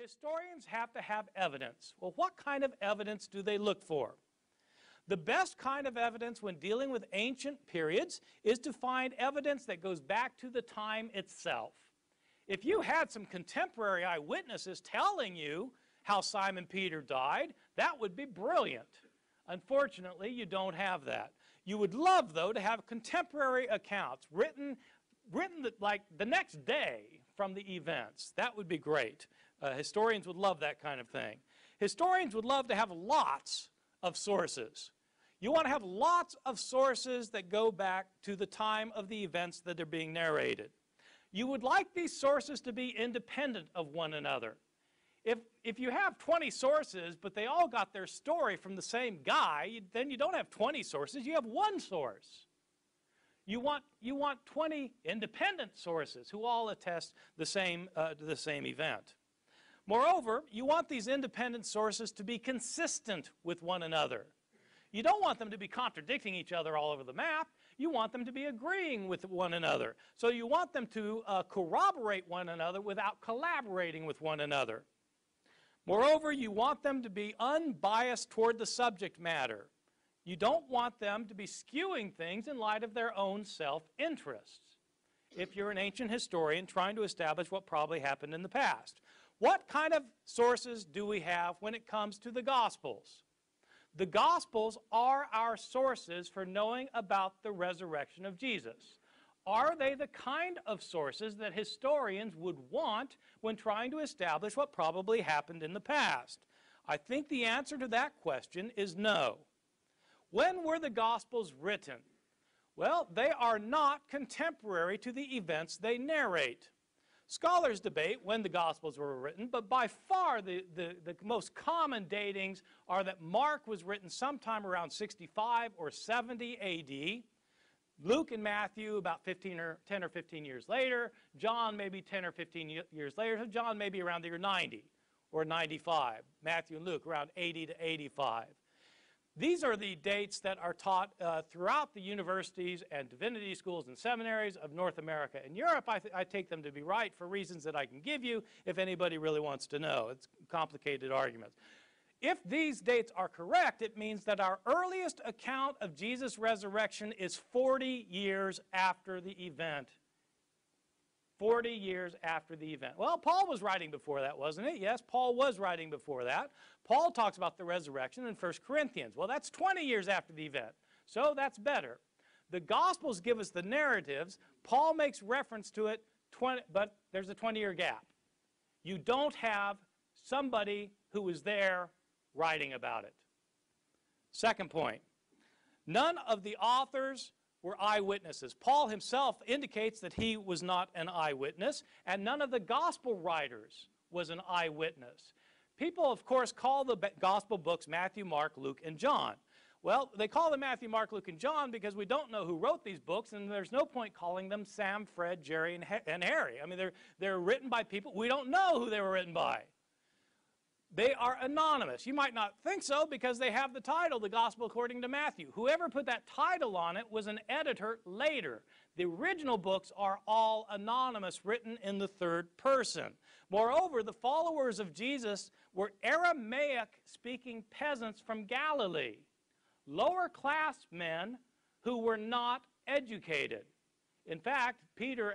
Historians have to have evidence. Well, what kind of evidence do they look for? The best kind of evidence when dealing with ancient periods is to find evidence that goes back to the time itself. If you had some contemporary eyewitnesses telling you how Simon Peter died, that would be brilliant. Unfortunately, you don't have that. You would love, though, to have contemporary accounts written like the next day from the events. That would be great. Historians would love that kind of thing. Historians would love to have lots of sources. You want to have lots of sources that go back to the time of the events that are being narrated. You would like these sources to be independent of one another. If you have 20 sources, but they all got their story from the same guy, then you don't have 20 sources, you have one source. You want 20 independent sources who all attest the same event. Moreover, you want these independent sources to be consistent with one another. You don't want them to be contradicting each other all over the map. You want them to be agreeing with one another. So you want them to corroborate one another without collaborating with one another. Moreover, you want them to be unbiased toward the subject matter. You don't want them to be skewing things in light of their own self-interests. If you're an ancient historian trying to establish what probably happened in the past. What kind of sources do we have when it comes to the Gospels? The Gospels are our sources for knowing about the resurrection of Jesus. Are they the kind of sources that historians would want when trying to establish what probably happened in the past? I think the answer to that question is no. When were the Gospels written? Well, they are not contemporary to the events they narrate. Scholars debate when the Gospels were written, but by far the most common datings are that Mark was written sometime around 65 or 70 A.D., Luke and Matthew about 10 or 15 years later, John maybe 10 or 15 years later, so John maybe around the year 90 or 95, Matthew and Luke around 80 to 85. These are the dates that are taught throughout the universities and divinity schools and seminaries of North America and Europe. I take them to be right for reasons that I can give you if anybody really wants to know. It's complicated arguments. If these dates are correct, it means that our earliest account of Jesus' resurrection is 40 years after the event. 40 years after the event. Well, Paul was writing before that, wasn't it? Yes, Paul was writing before that. Paul talks about the resurrection in 1 Corinthians. Well, that's 20 years after the event, so that's better. The Gospels give us the narratives. Paul makes reference to it, but there's a 20-year gap. You don't have somebody who was there writing about it. Second point, none of the authors were eyewitnesses. Paul himself indicates that he was not an eyewitness, and none of the gospel writers was an eyewitness. People, of course, call the gospel books Matthew, Mark, Luke, and John. Well, they call them Matthew, Mark, Luke, and John because we don't know who wrote these books, and there's no point calling them Sam, Fred, Jerry, and Harry. I mean, they're written by people. We don't know who they were written by. They are anonymous. You might not think so because they have the title, The Gospel According to Matthew. Whoever put that title on it was an editor later. The original books are all anonymous, written in the third person. Moreover, the followers of Jesus were Aramaic-speaking peasants from Galilee, lower-class men who were not educated. In fact, Peter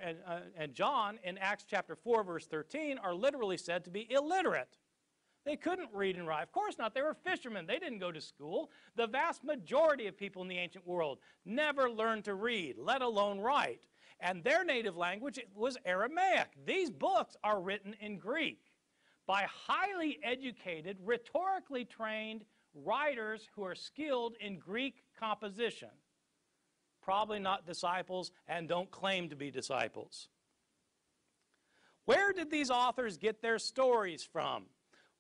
and John in Acts chapter 4, verse 13 are literally said to be illiterate. They couldn't read and write. Of course not. They were fishermen. They didn't go to school. The vast majority of people in the ancient world never learned to read, let alone write. And their native language was Aramaic. These books are written in Greek by highly educated, rhetorically trained writers who are skilled in Greek composition. Probably not disciples and don't claim to be disciples. Where did these authors get their stories from?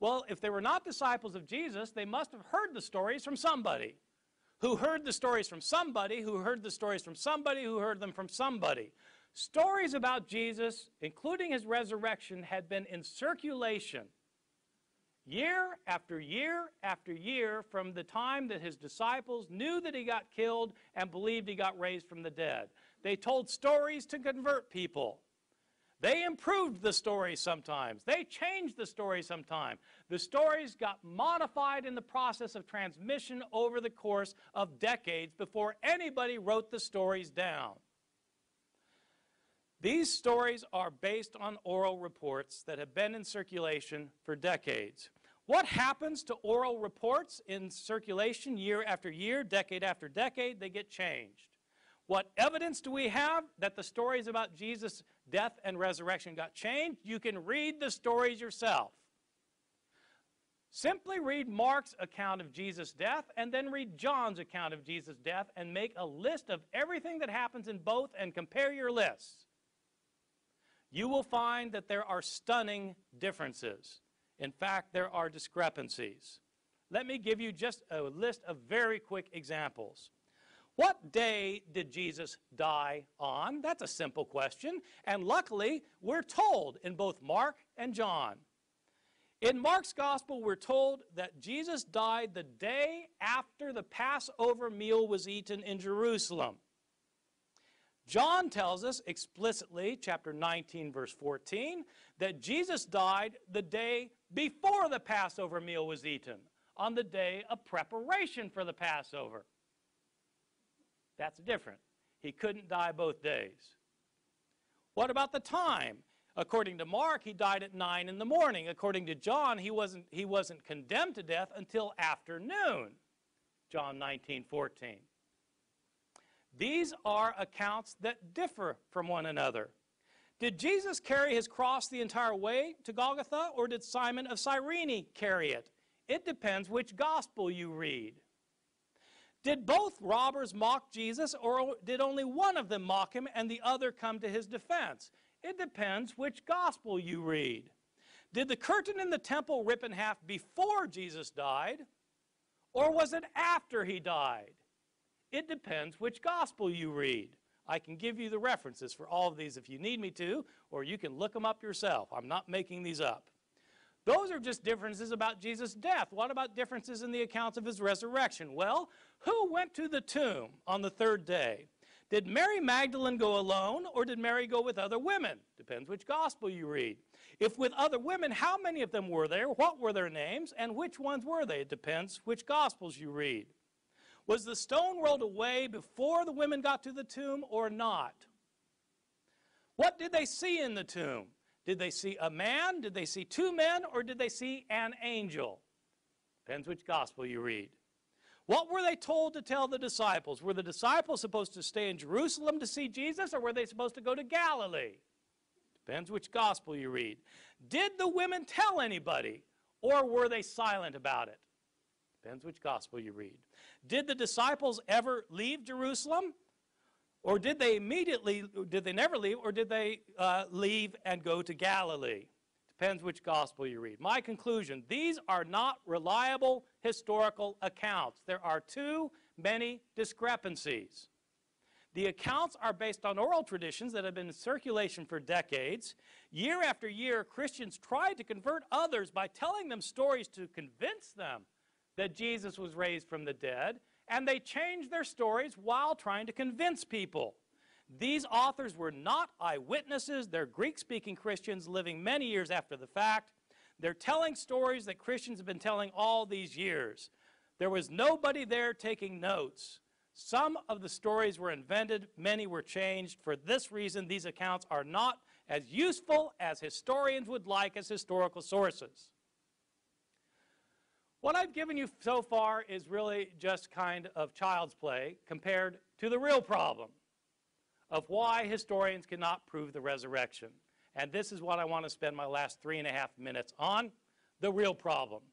Well, if they were not disciples of Jesus, they must have heard the stories from somebody, who heard the stories from somebody, who heard the stories from somebody, who heard them from somebody. Stories about Jesus, including his resurrection, had been in circulation year after year after year from the time that his disciples knew that he got killed and believed he got raised from the dead. They told stories to convert people. They improved the stories sometimes. They changed the story sometimes. The stories got modified in the process of transmission over the course of decades before anybody wrote the stories down. These stories are based on oral reports that have been in circulation for decades. What happens to oral reports in circulation year after year, decade after decade? They get changed. What evidence do we have that the stories about Jesus' death and resurrection got changed? You can read the stories yourself. Simply read Mark's account of Jesus' death and then read John's account of Jesus' death and make a list of everything that happens in both and compare your lists. You will find that there are stunning differences. In fact, there are discrepancies. Let me give you just a list of very quick examples. What day did Jesus die on? That's a simple question. And luckily, we're told in both Mark and John. In Mark's gospel, we're told that Jesus died the day after the Passover meal was eaten in Jerusalem. John tells us explicitly, chapter 19, verse 14, that Jesus died the day before the Passover meal was eaten, on the day of preparation for the Passover. That's different. He couldn't die both days. What about the time? According to Mark, he died at 9 in the morning. According to John, he wasn't condemned to death until afternoon. John 19:14. These are accounts that differ from one another. Did Jesus carry his cross the entire way to Golgotha, or did Simon of Cyrene carry it? It depends which gospel you read. Did both robbers mock Jesus, or did only one of them mock him and the other come to his defense? It depends which gospel you read. Did the curtain in the temple rip in half before Jesus died, or was it after he died? It depends which gospel you read. I can give you the references for all of these if you need me to, or you can look them up yourself. I'm not making these up. Those are just differences about Jesus' death. What about differences in the accounts of his resurrection? Well, who went to the tomb on the third day? Did Mary Magdalene go alone, or did Mary go with other women? Depends which gospel you read. If with other women, how many of them were there? What were their names? And which ones were they? It depends which gospels you read. Was the stone rolled away before the women got to the tomb or not? What did they see in the tomb? Did they see a man? Did they see two men? Or did they see an angel? Depends which gospel you read. What were they told to tell the disciples? Were the disciples supposed to stay in Jerusalem to see Jesus, or were they supposed to go to Galilee? Depends which gospel you read. Did the women tell anybody, or were they silent about it? Depends which gospel you read. Did the disciples ever leave Jerusalem? Or did they never leave, or did they leave and go to Galilee? Depends which gospel you read. My conclusion, these are not reliable historical accounts. There are too many discrepancies. The accounts are based on oral traditions that have been in circulation for decades. Year after year, Christians tried to convert others by telling them stories to convince them that Jesus was raised from the dead, and they changed their stories while trying to convince people. These authors were not eyewitnesses. They're Greek-speaking Christians living many years after the fact. They're telling stories that Christians have been telling all these years. There was nobody there taking notes. Some of the stories were invented, many were changed. For this reason, these accounts are not as useful as historians would like as historical sources. What I've given you so far is really just kind of child's play compared to the real problem of why historians cannot prove the resurrection. And this is what I want to spend my last 3.5 minutes on, the real problem.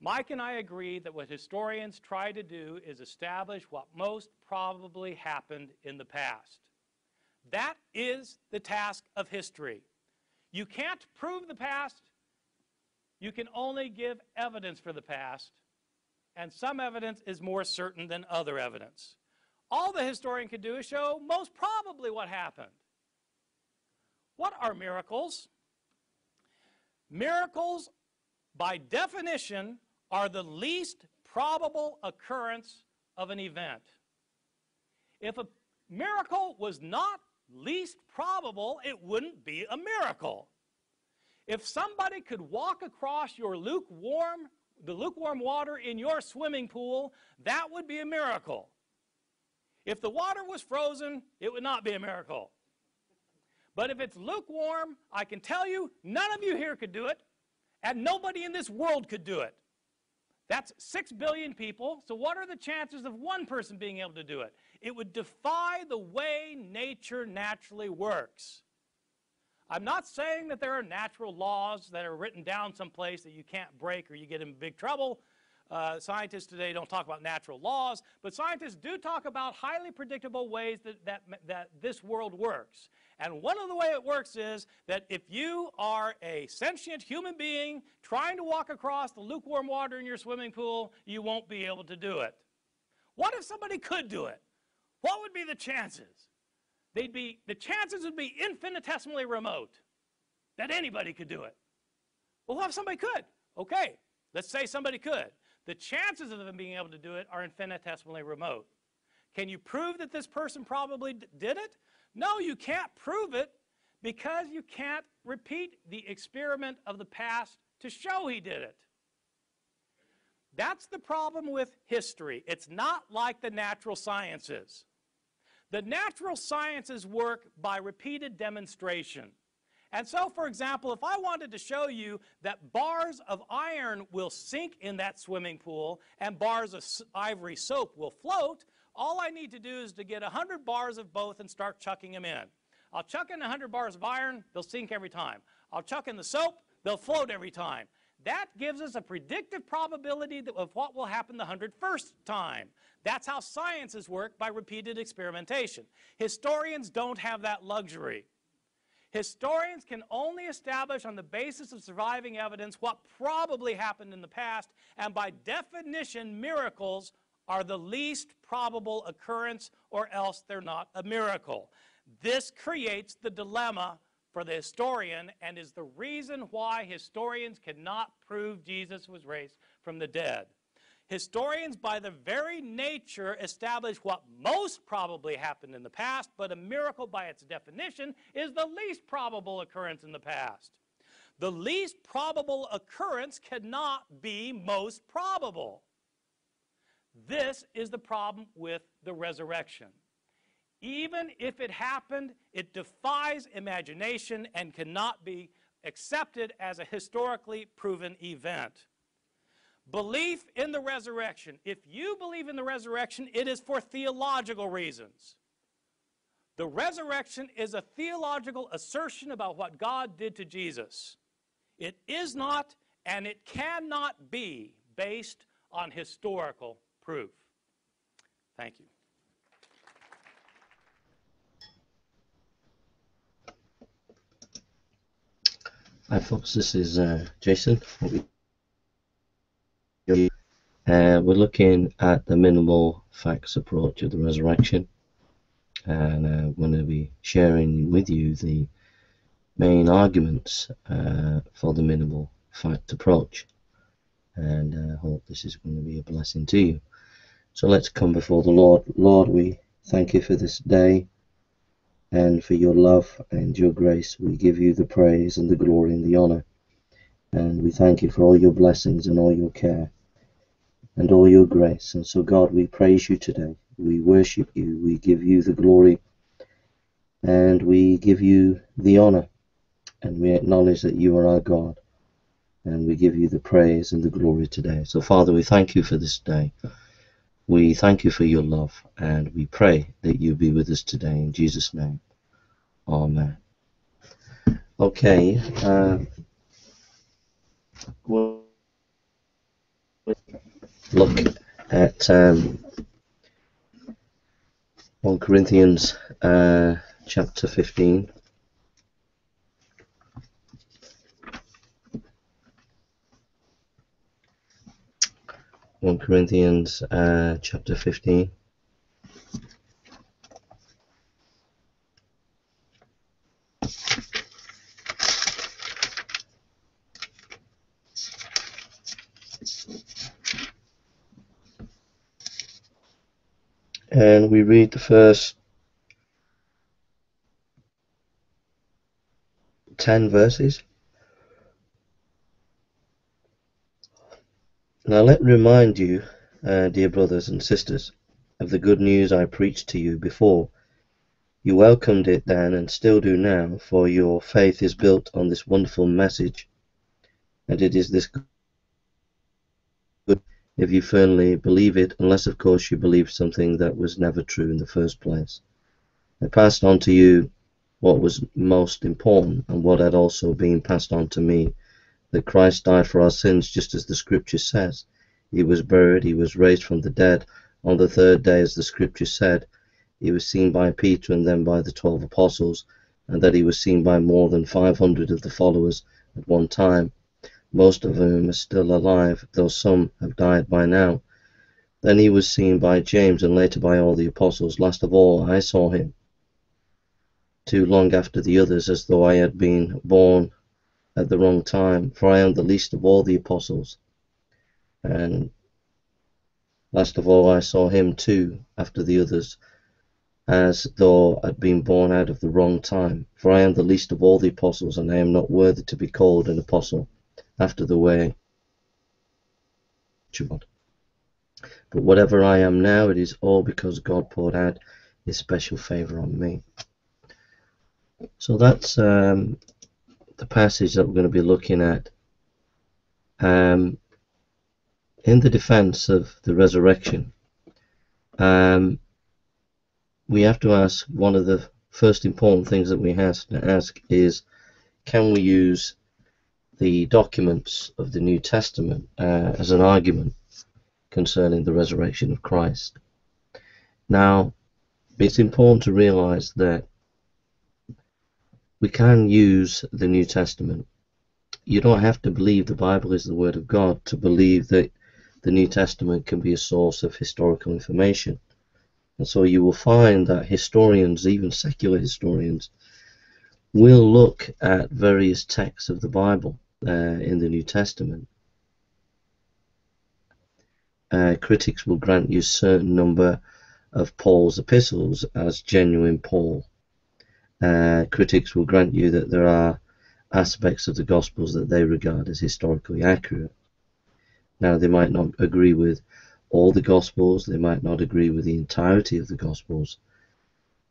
Mike and I agree that what historians try to do is establish what most probably happened in the past. That is the task of history. You can't prove the past. You can only give evidence for the past, and some evidence is more certain than other evidence. All the historian can do is show most probably what happened. What are miracles? Miracles, by definition, are the least probable occurrence of an event. If a miracle was not least probable it wouldn't be a miracle. If somebody could walk across the lukewarm water in your swimming pool, that would be a miracle. If the water was frozen, it would not be a miracle. But if it's lukewarm, I can tell you, none of you here could do it, and nobody in this world could do it. That's 6 billion people, so what are the chances of one person being able to do it? It would defy the way nature naturally works. I'm not saying that there are natural laws that are written down someplace that you can't break or you get in big trouble. Scientists today don't talk about natural laws, but scientists do talk about highly predictable ways that this world works. And one of the ways it works is that if you are a sentient human being trying to walk across the lukewarm water in your swimming pool, you won't be able to do it. What if somebody could do it? What would be the chances? The chances would be infinitesimally remote that anybody could do it. Well, what if somebody could? Okay, let's say somebody could. The chances of them being able to do it are infinitesimally remote. Can you prove that this person probably did it? No, you can't prove it because you can't repeat the experiment of the past to show he did it. That's the problem with history. It's not like the natural sciences. The natural sciences work by repeated demonstration. And so, for example, if I wanted to show you that bars of iron will sink in that swimming pool and bars of ivory soap will float, all I need to do is to get 100 bars of both and start chucking them in. I'll chuck in 100 bars of iron, they'll sink every time. I'll chuck in the soap, they'll float every time. That gives us a predictive probability of what will happen the 101st time. That's how sciences work, by repeated experimentation. Historians don't have that luxury. Historians can only establish on the basis of surviving evidence what probably happened in the past, and by definition, miracles are the least probable occurrence, or else they're not a miracle. This creates the dilemma for the historian and is the reason why historians cannot prove Jesus was raised from the dead. Historians, by their very nature, establish what most probably happened in the past, but a miracle, by its definition, is the least probable occurrence in the past. The least probable occurrence cannot be most probable. This is the problem with the resurrection. Even if it happened, it defies imagination and cannot be accepted as a historically proven event. Belief in the resurrection. If you believe in the resurrection, it is for theological reasons. The resurrection is a theological assertion about what God did to Jesus. It is not, and it cannot be, based on historical proof. Thank you. Hi folks, this is Jason. We're looking at the minimal facts approach of the resurrection, and I'm going to be sharing with you the main arguments for the minimal fact approach, and I hope this is going to be a blessing to you. So let's come before the Lord. Lord, we thank you for this day and for your love and your grace. We give you the praise and the glory and the honor, and we thank you for all your blessings and all your care and all your grace. And so God, we praise you today, we worship you, we give you the glory and we give you the honor, and we acknowledge that you are our God, and we give you the praise and the glory today. So Father, we thank you for this day. We thank you for your love, and we pray that you be with us today in Jesus' name. Amen. Okay, we'll look at 1 Corinthians chapter 15. Corinthians chapter 15. And we read the first 10 verses. Now let me remind you, dear brothers and sisters, of the good news I preached to you before. You welcomed it then and still do now, for your faith is built on this wonderful message, and it is this good if you firmly believe it, unless of course you believe something that was never true in the first place. I passed on to you what was most important and what had also been passed on to me, that Christ died for our sins just as the scripture says. He was buried, he was raised from the dead on the third day as the scripture said. He was seen by Peter and then by the 12 apostles, and that he was seen by more than 500 of the followers at one time, most of whom are still alive, though some have died by now. Then he was seen by James and later by all the apostles. Last of all, I saw him, too long after the others, as though I had been born at the wrong time, for I am the least of all the apostles. And last of all, I saw him too, after the others, as though I'd been born out of the wrong time, for I am the least of all the apostles, and I am not worthy to be called an apostle, after the way of God. But whatever I am now, it is all because God poured out his special favor on me. So that's the passage that we're going to be looking at. In the defense of the resurrection, we have to ask, one of the first important things that we have to ask is, can we use the documents of the New Testament as an argument concerning the resurrection of Christ? Now, it's important to realize that we can use the New Testament. You don't have to believe the Bible is the Word of God to believe that the New Testament can be a source of historical information. And so you will find that historians, even secular historians, will look at various texts of the Bible in the New Testament. Critics will grant you a certain number of Paul's epistles as genuine Paul. Critics will grant you that there are aspects of the Gospels that they regard as historically accurate. Now, they might not agree with all the Gospels, they might not agree with the entirety of the Gospels,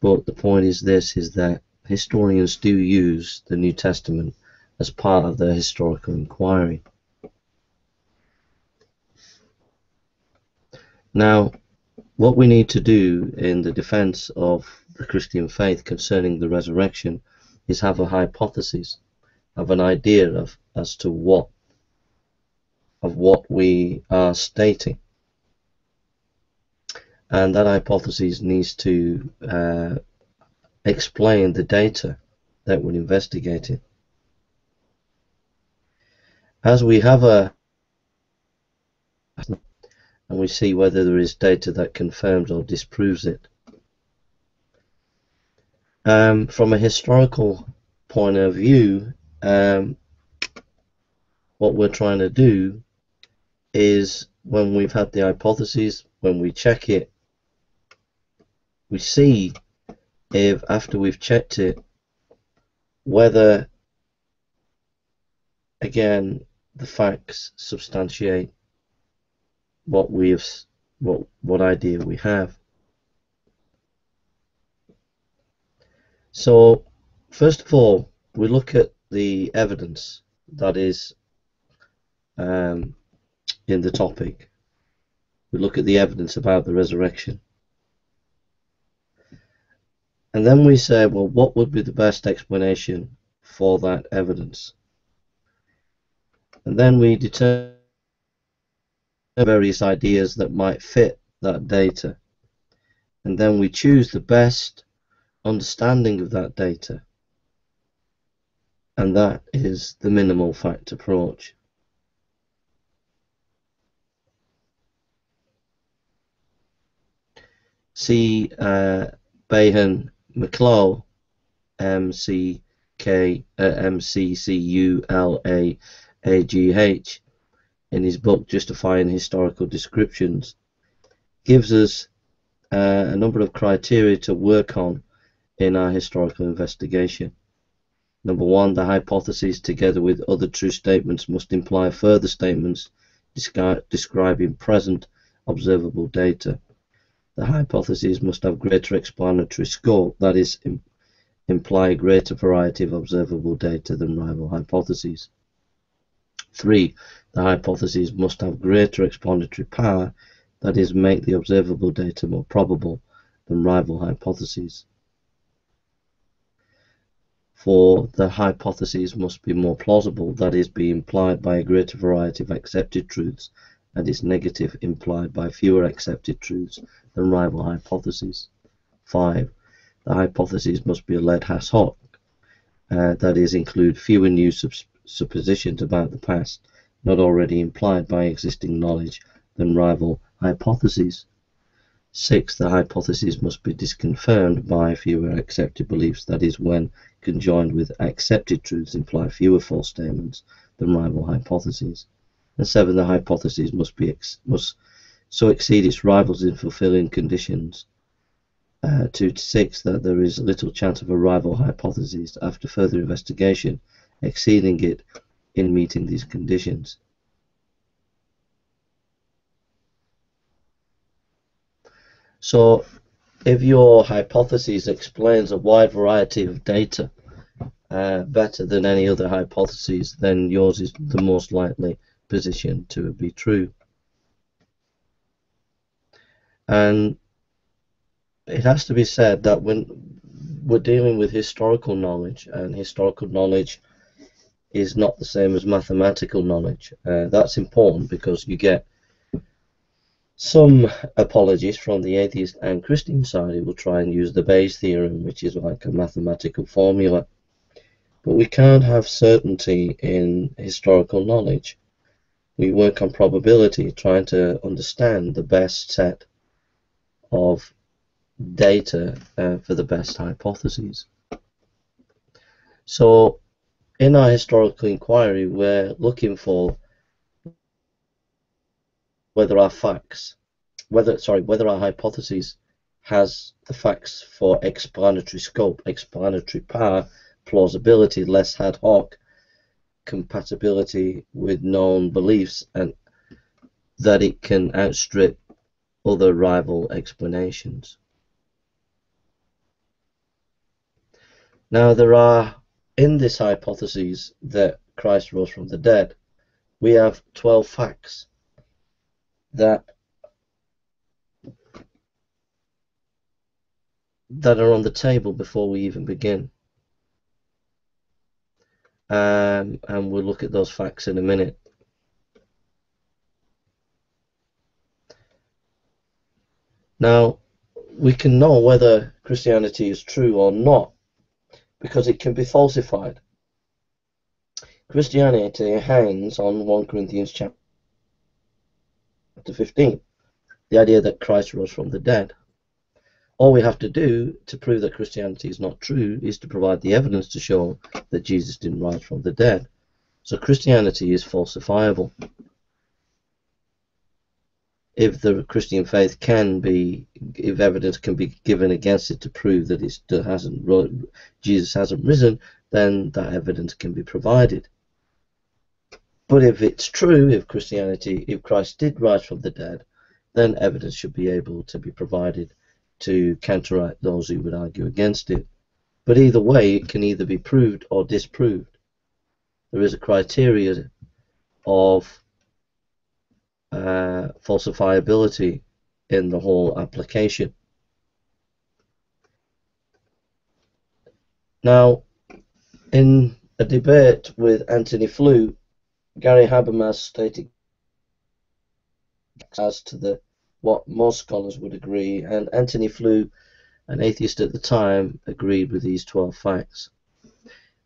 but the point is this, is that historians do use the New Testament as part of their historical inquiry. Now, what we need to do in the defense of the Christian faith concerning the resurrection is have a hypothesis, have an idea of as to what we are stating. And that hypothesis needs to explain the data that we're investigating. As we have and we see whether there is data that confirms or disproves it. From a historical point of view, what we're trying to do is, when we've had the hypothesis, when we check it, we see if, after we've checked it, whether, again, the facts substantiate what idea we have. So, first of all, we look at the evidence that is in the topic. We look at the evidence about the resurrection. And then we say, well, what would be the best explanation for that evidence? And then we determine various ideas that might fit that data. And then we choose the best understanding of that data. And that is the minimal fact approach. See Bahan McCullough, McCulagh, in his book Justifying Historical Descriptions, gives us a number of criteria to work on in our historical investigation. Number one, the hypothesis together with other true statements must imply further statements describing present observable data. The hypothesis must have greater explanatory scope, that is, imply a greater variety of observable data than rival hypotheses. 3. The hypothesis must have greater explanatory power, that is, make the observable data more probable than rival hypotheses. 4. The hypothesis must be more plausible, that is, be implied by a greater variety of accepted truths, and its negative implied by fewer accepted truths than rival hypotheses. 5. The hypothesis must be led ad hoc, that is, include fewer new suppositions about the past, not already implied by existing knowledge, than rival hypotheses. 6. The hypothesis must be disconfirmed by fewer accepted beliefs, that is, when conjoined with accepted truths, imply fewer false statements than rival hypotheses. And 7. The hypothesis must so exceed its rivals in fulfilling conditions 2 to 6 that there is little chance of a rival hypothesis after further investigation exceeding it in meeting these conditions. So if your hypothesis explains a wide variety of data better than any other hypothesis, then yours is the most likely position to be true. And it has to be said that when we're dealing with historical knowledge, and historical knowledge is not the same as mathematical knowledge, that's important because you get some apologists from the atheist and Christian side who will try and use the Bayes theorem, which is like a mathematical formula. But we can't have certainty in historical knowledge. We work on probability, trying to understand the best set of data for the best hypotheses. So in our historical inquiry, we're looking for whether our hypothesis has the facts for explanatory scope, explanatory power, plausibility, less ad hoc, compatibility with known beliefs, and that it can outstrip other rival explanations. Now there are, in this hypothesis that Christ rose from the dead, we have 12 facts that are on the table before we even begin. And we'll look at those facts in a minute. Now, we can know whether Christianity is true or not because it can be falsified. Christianity hangs on 1 Corinthians chapter 15, the idea that Christ rose from the dead. All we have to do to prove that Christianity is not true is to provide the evidence to show that Jesus didn't rise from the dead. So Christianity is falsifiable. If the Christian faith if evidence can be given against it to prove that Jesus hasn't risen, then that evidence can be provided. But if it's true, if Christ did rise from the dead, then evidence should be able to be provided to counteract those who would argue against it. But either way, it can either be proved or disproved. There is a criteria of falsifiability in the whole application. Now, in a debate with Anthony Flew, Gary Habermas stated as to what most scholars would agree, and Anthony Flew, an atheist at the time, agreed with these 12 facts.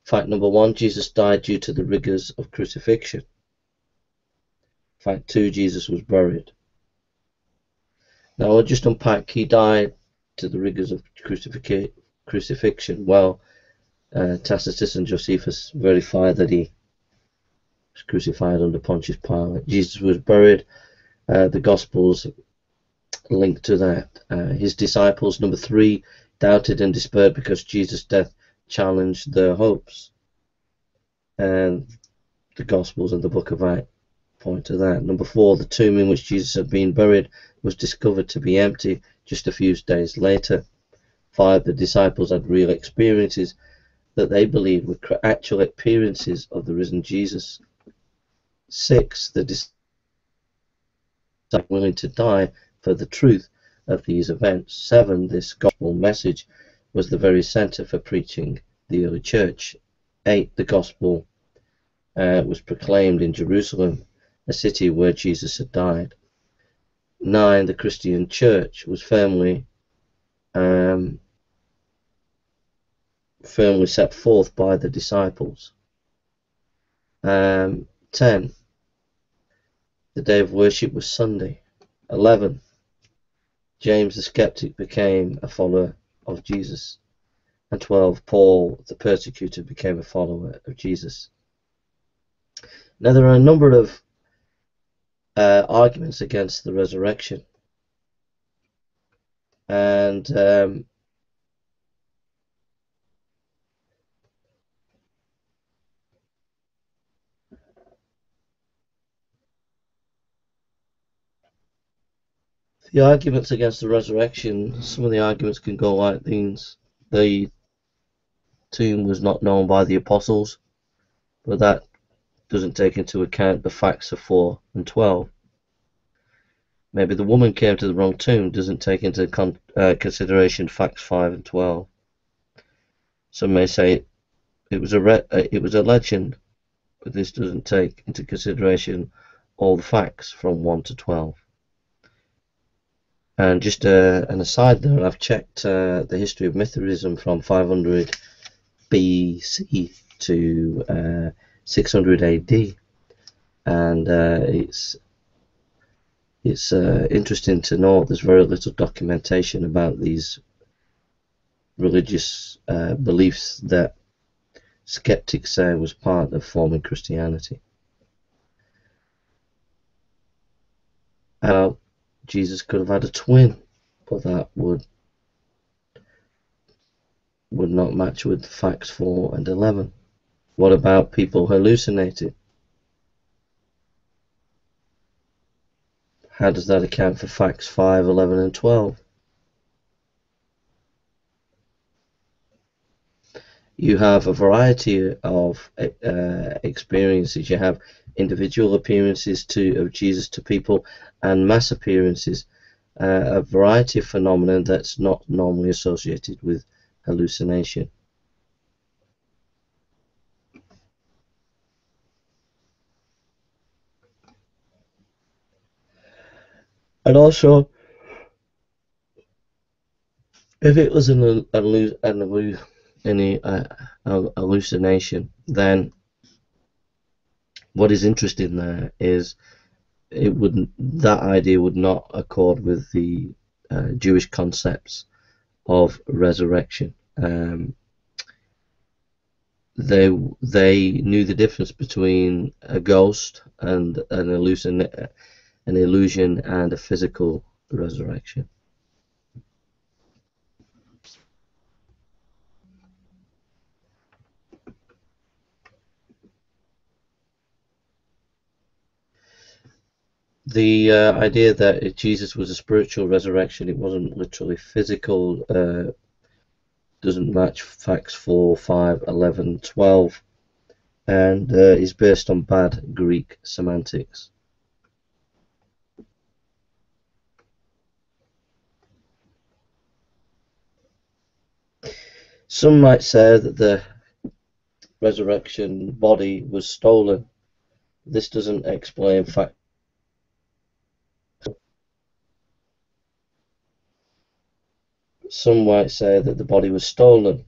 Fact number 1, Jesus died due to the rigors of crucifixion. Fact 2, Jesus was buried. Now I'll just unpack, he died to the rigors of crucifixion. Well, Tacitus and Josephus verify that he was crucified under Pontius Pilate. Jesus was buried. The Gospels linked to that. His disciples, number 3, doubted and despaired because Jesus' death challenged their hopes. and the Gospels and the Book of Acts point to that. Number 4, the tomb in which Jesus had been buried was discovered to be empty just a few days later. 5, the disciples had real experiences that they believed were actual appearances of the risen Jesus. 6, the disciples were willing to die for the truth of these events. 7, this gospel message was the very center for preaching the early church. 8, the gospel was proclaimed in Jerusalem, a city where Jesus had died. 9, the Christian church was firmly set forth by the disciples. 10, the day of worship was Sunday. 11, James the skeptic became a follower of Jesus. And 12, Paul the persecutor became a follower of Jesus. Now there are a number of arguments against the resurrection, and the arguments against the resurrection, some of the arguments can go like these. The tomb was not known by the apostles, but that doesn't take into account the facts of 4 and 12. Maybe the woman came to the wrong tomb, doesn't take into consideration facts 5 and 12. Some may say it was a legend, but this doesn't take into consideration all the facts from 1 to 12. And just an aside there, I've checked the history of Mithraism from 500 BC to 600 AD, and it's interesting to note there's very little documentation about these religious beliefs that skeptics say was part of forming Christianity. Jesus could have had a twin, but that would not match with facts 4 and 11. What about people hallucinating? How does that account for facts 5, 11 and 12? You have a variety of experiences. You have individual appearances of Jesus to people and mass appearances, a variety of phenomena that's not normally associated with hallucination. And also, if it was an hallucination, then what is interesting there is that idea would not accord with the Jewish concepts of resurrection. They knew the difference between a ghost and an illusion and a physical resurrection. The idea that if Jesus was a spiritual resurrection, it wasn't literally physical, doesn't match facts 4, 5, 11, 12, and is based on bad Greek semantics. Some might say that the resurrection body was stolen. This doesn't explain fact. Some might say that the body was stolen,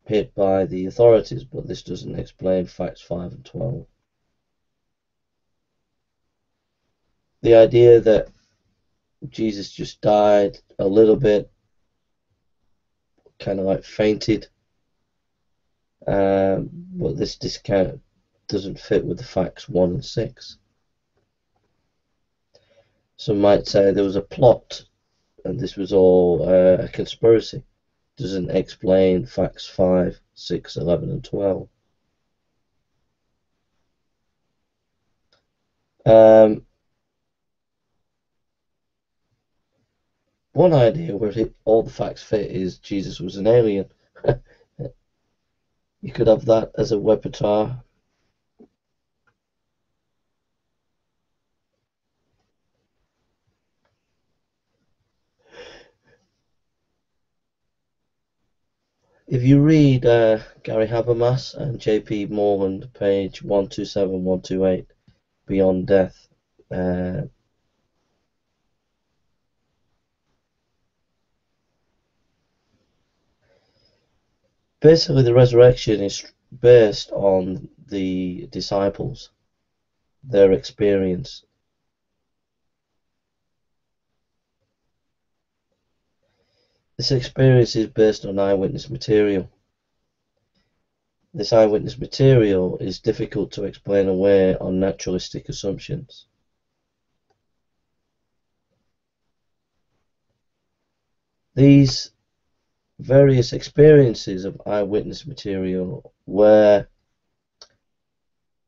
hid by the authorities, but this doesn't explain facts 5 and 12. The idea that Jesus just died a little bit, kind of like fainted, but this discount doesn't fit with the facts 1 and 6. Some might say there was a plot and this was all a conspiracy. doesn't explain facts 5, 6, 11, and 12. One idea where all the facts fit is Jesus was an alien. You could have that as a repertoire. If you read Gary Habermas and J.P. Morland, page 127, 128, Beyond Death, basically the resurrection is based on the disciples, their experience. This experience is based on eyewitness material. This eyewitness material is difficult to explain away on naturalistic assumptions. These various experiences of eyewitness material were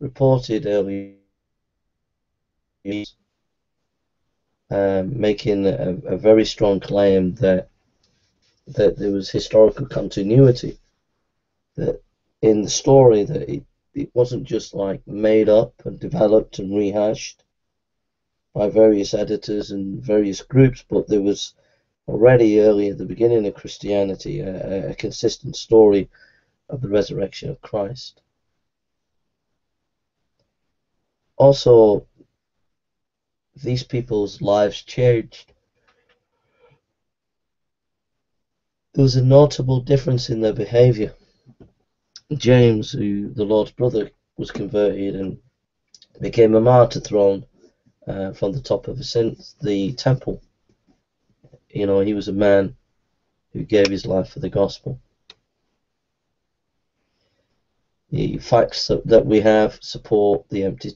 reported early, making a very strong claim that there was historical continuity, that in the story that it wasn't just like made up and developed and rehashed by various editors and various groups, but there was already early at the beginning of Christianity a consistent story of the resurrection of Christ. Also, these people's lives changed. There was a notable difference in their behavior. James, who the Lord's brother, was converted and became a martyr thrown from the top of the temple. You know, he was a man who gave his life for the gospel. The facts that we have support the empty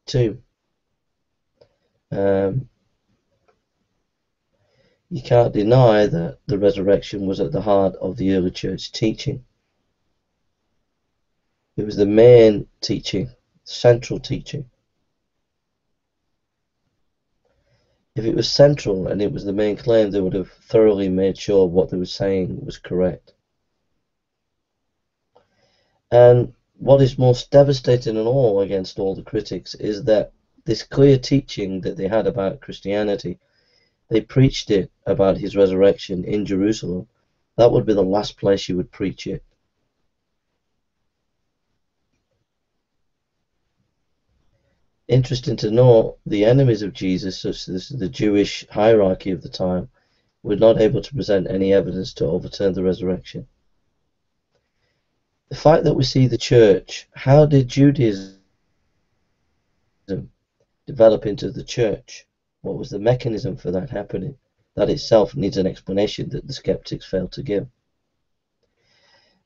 tomb. You can't deny that the resurrection was at the heart of the early church teaching. It was the main teaching, central teaching. If it was central and it was the main claim, they would have thoroughly made sure what they were saying was correct. And what is most devastating in all against all the critics is that this clear teaching that they had about Christianity, they preached it about his resurrection in Jerusalem. That would be the last place you would preach it. Interesting to note, the enemies of Jesus, such as the Jewish hierarchy of the time, were not able to present any evidence to overturn the resurrection. The fact that we see the church, how did Judaism develop into the church? What was the mechanism for that happening? That itself needs an explanation that the skeptics failed to give.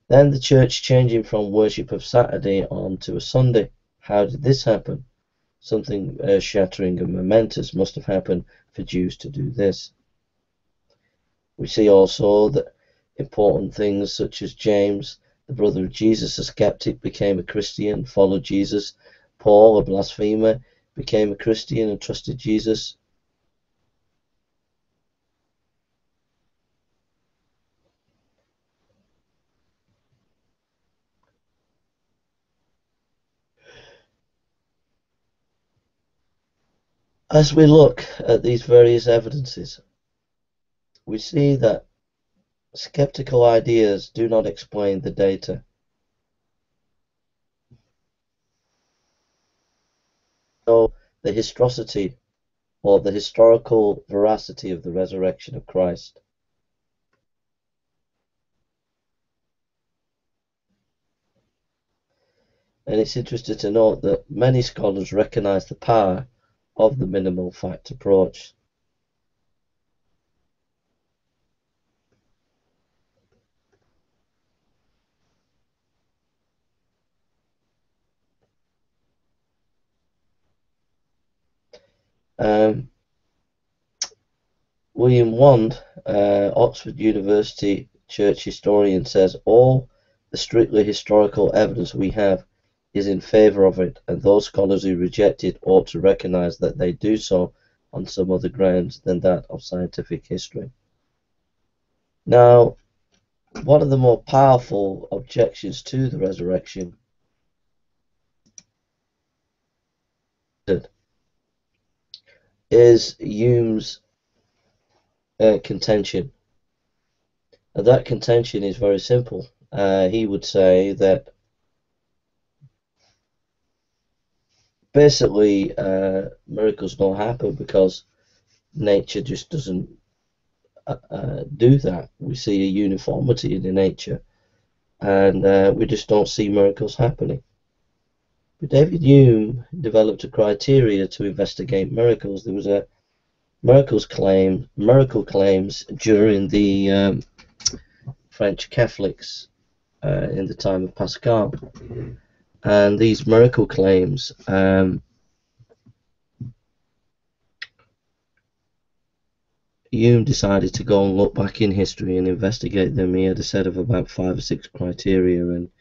Then the church changing from worship of Saturday on to a Sunday. How did this happen? Something earth-shattering and momentous must have happened for Jews to do this. We see also that important things such as James, the brother of Jesus, a skeptic, became a Christian, followed Jesus. Paul, a blasphemer, became a Christian and trusted Jesus. As we look at these various evidences, we see that skeptical ideas do not explain the data. So the historicity or the historical veracity of the resurrection of Christ. And it's interesting to note that many scholars recognize the power of the minimal fact approach. William Wand Oxford University church historian, says all the strictly historical evidence we have is in favour of it, and those scholars who reject it ought to recognise that they do so on some other grounds than that of scientific history. Now, one of the more powerful objections to the resurrection is Hume's contention. And that contention is very simple. He would say that basically miracles don't happen because nature just doesn't do that. We see a uniformity in the nature, and we just don't see miracles happening. But David Hume developed a criteria to investigate miracles. There was a miracle claims during the French Catholics in the time of Pascal, and these miracle claims Hume decided to go and look back in history and investigate them. He had a set of about 5 or 6 criteria, and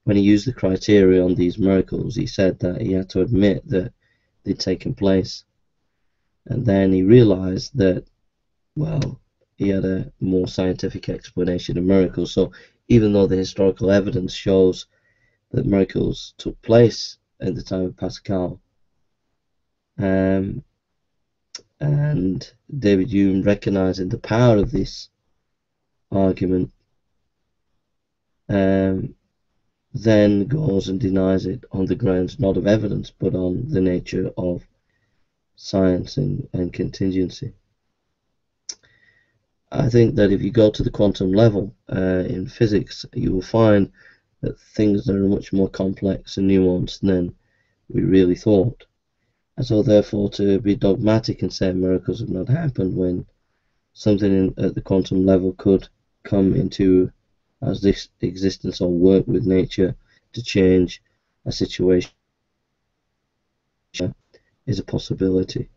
when he used the criteria on these miracles, he said that he had to admit that they'd taken place. And then he realized that, well, he had a more scientific explanation of miracles. So even though the historical evidence shows that miracles took place at the time of Pascal, and David Hume, recognizing the power of this argument, then goes and denies it on the grounds not of evidence but on the nature of science and contingency. I think that if you go to the quantum level in physics, you will find that things are much more complex and nuanced than we really thought. And so therefore to be dogmatic and say miracles have not happened when something at the quantum level could come into as this existence or work with nature to change a situation is a possibility.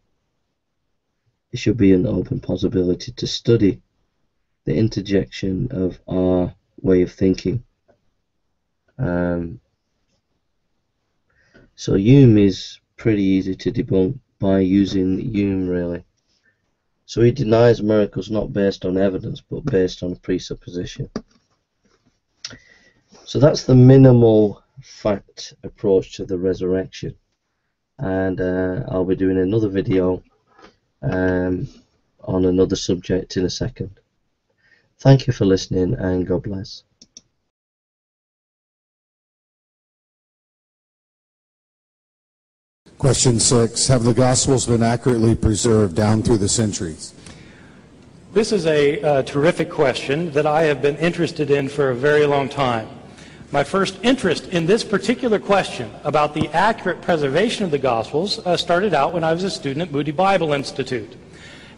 It should be an open possibility to study the interjection of our way of thinking. So Hume is pretty easy to debunk by using Hume, really. So he denies miracles not based on evidence but based on presupposition. So that's the minimal fact approach to the resurrection, and I'll be doing another video on another subject in a second. Thank you for listening, and God bless. Question 6. Have the Gospels been accurately preserved down through the centuries? This is a terrific question that I have been interested in for a very long time. My first interest in this particular question about the accurate preservation of the Gospels started out when I was a student at Moody Bible Institute.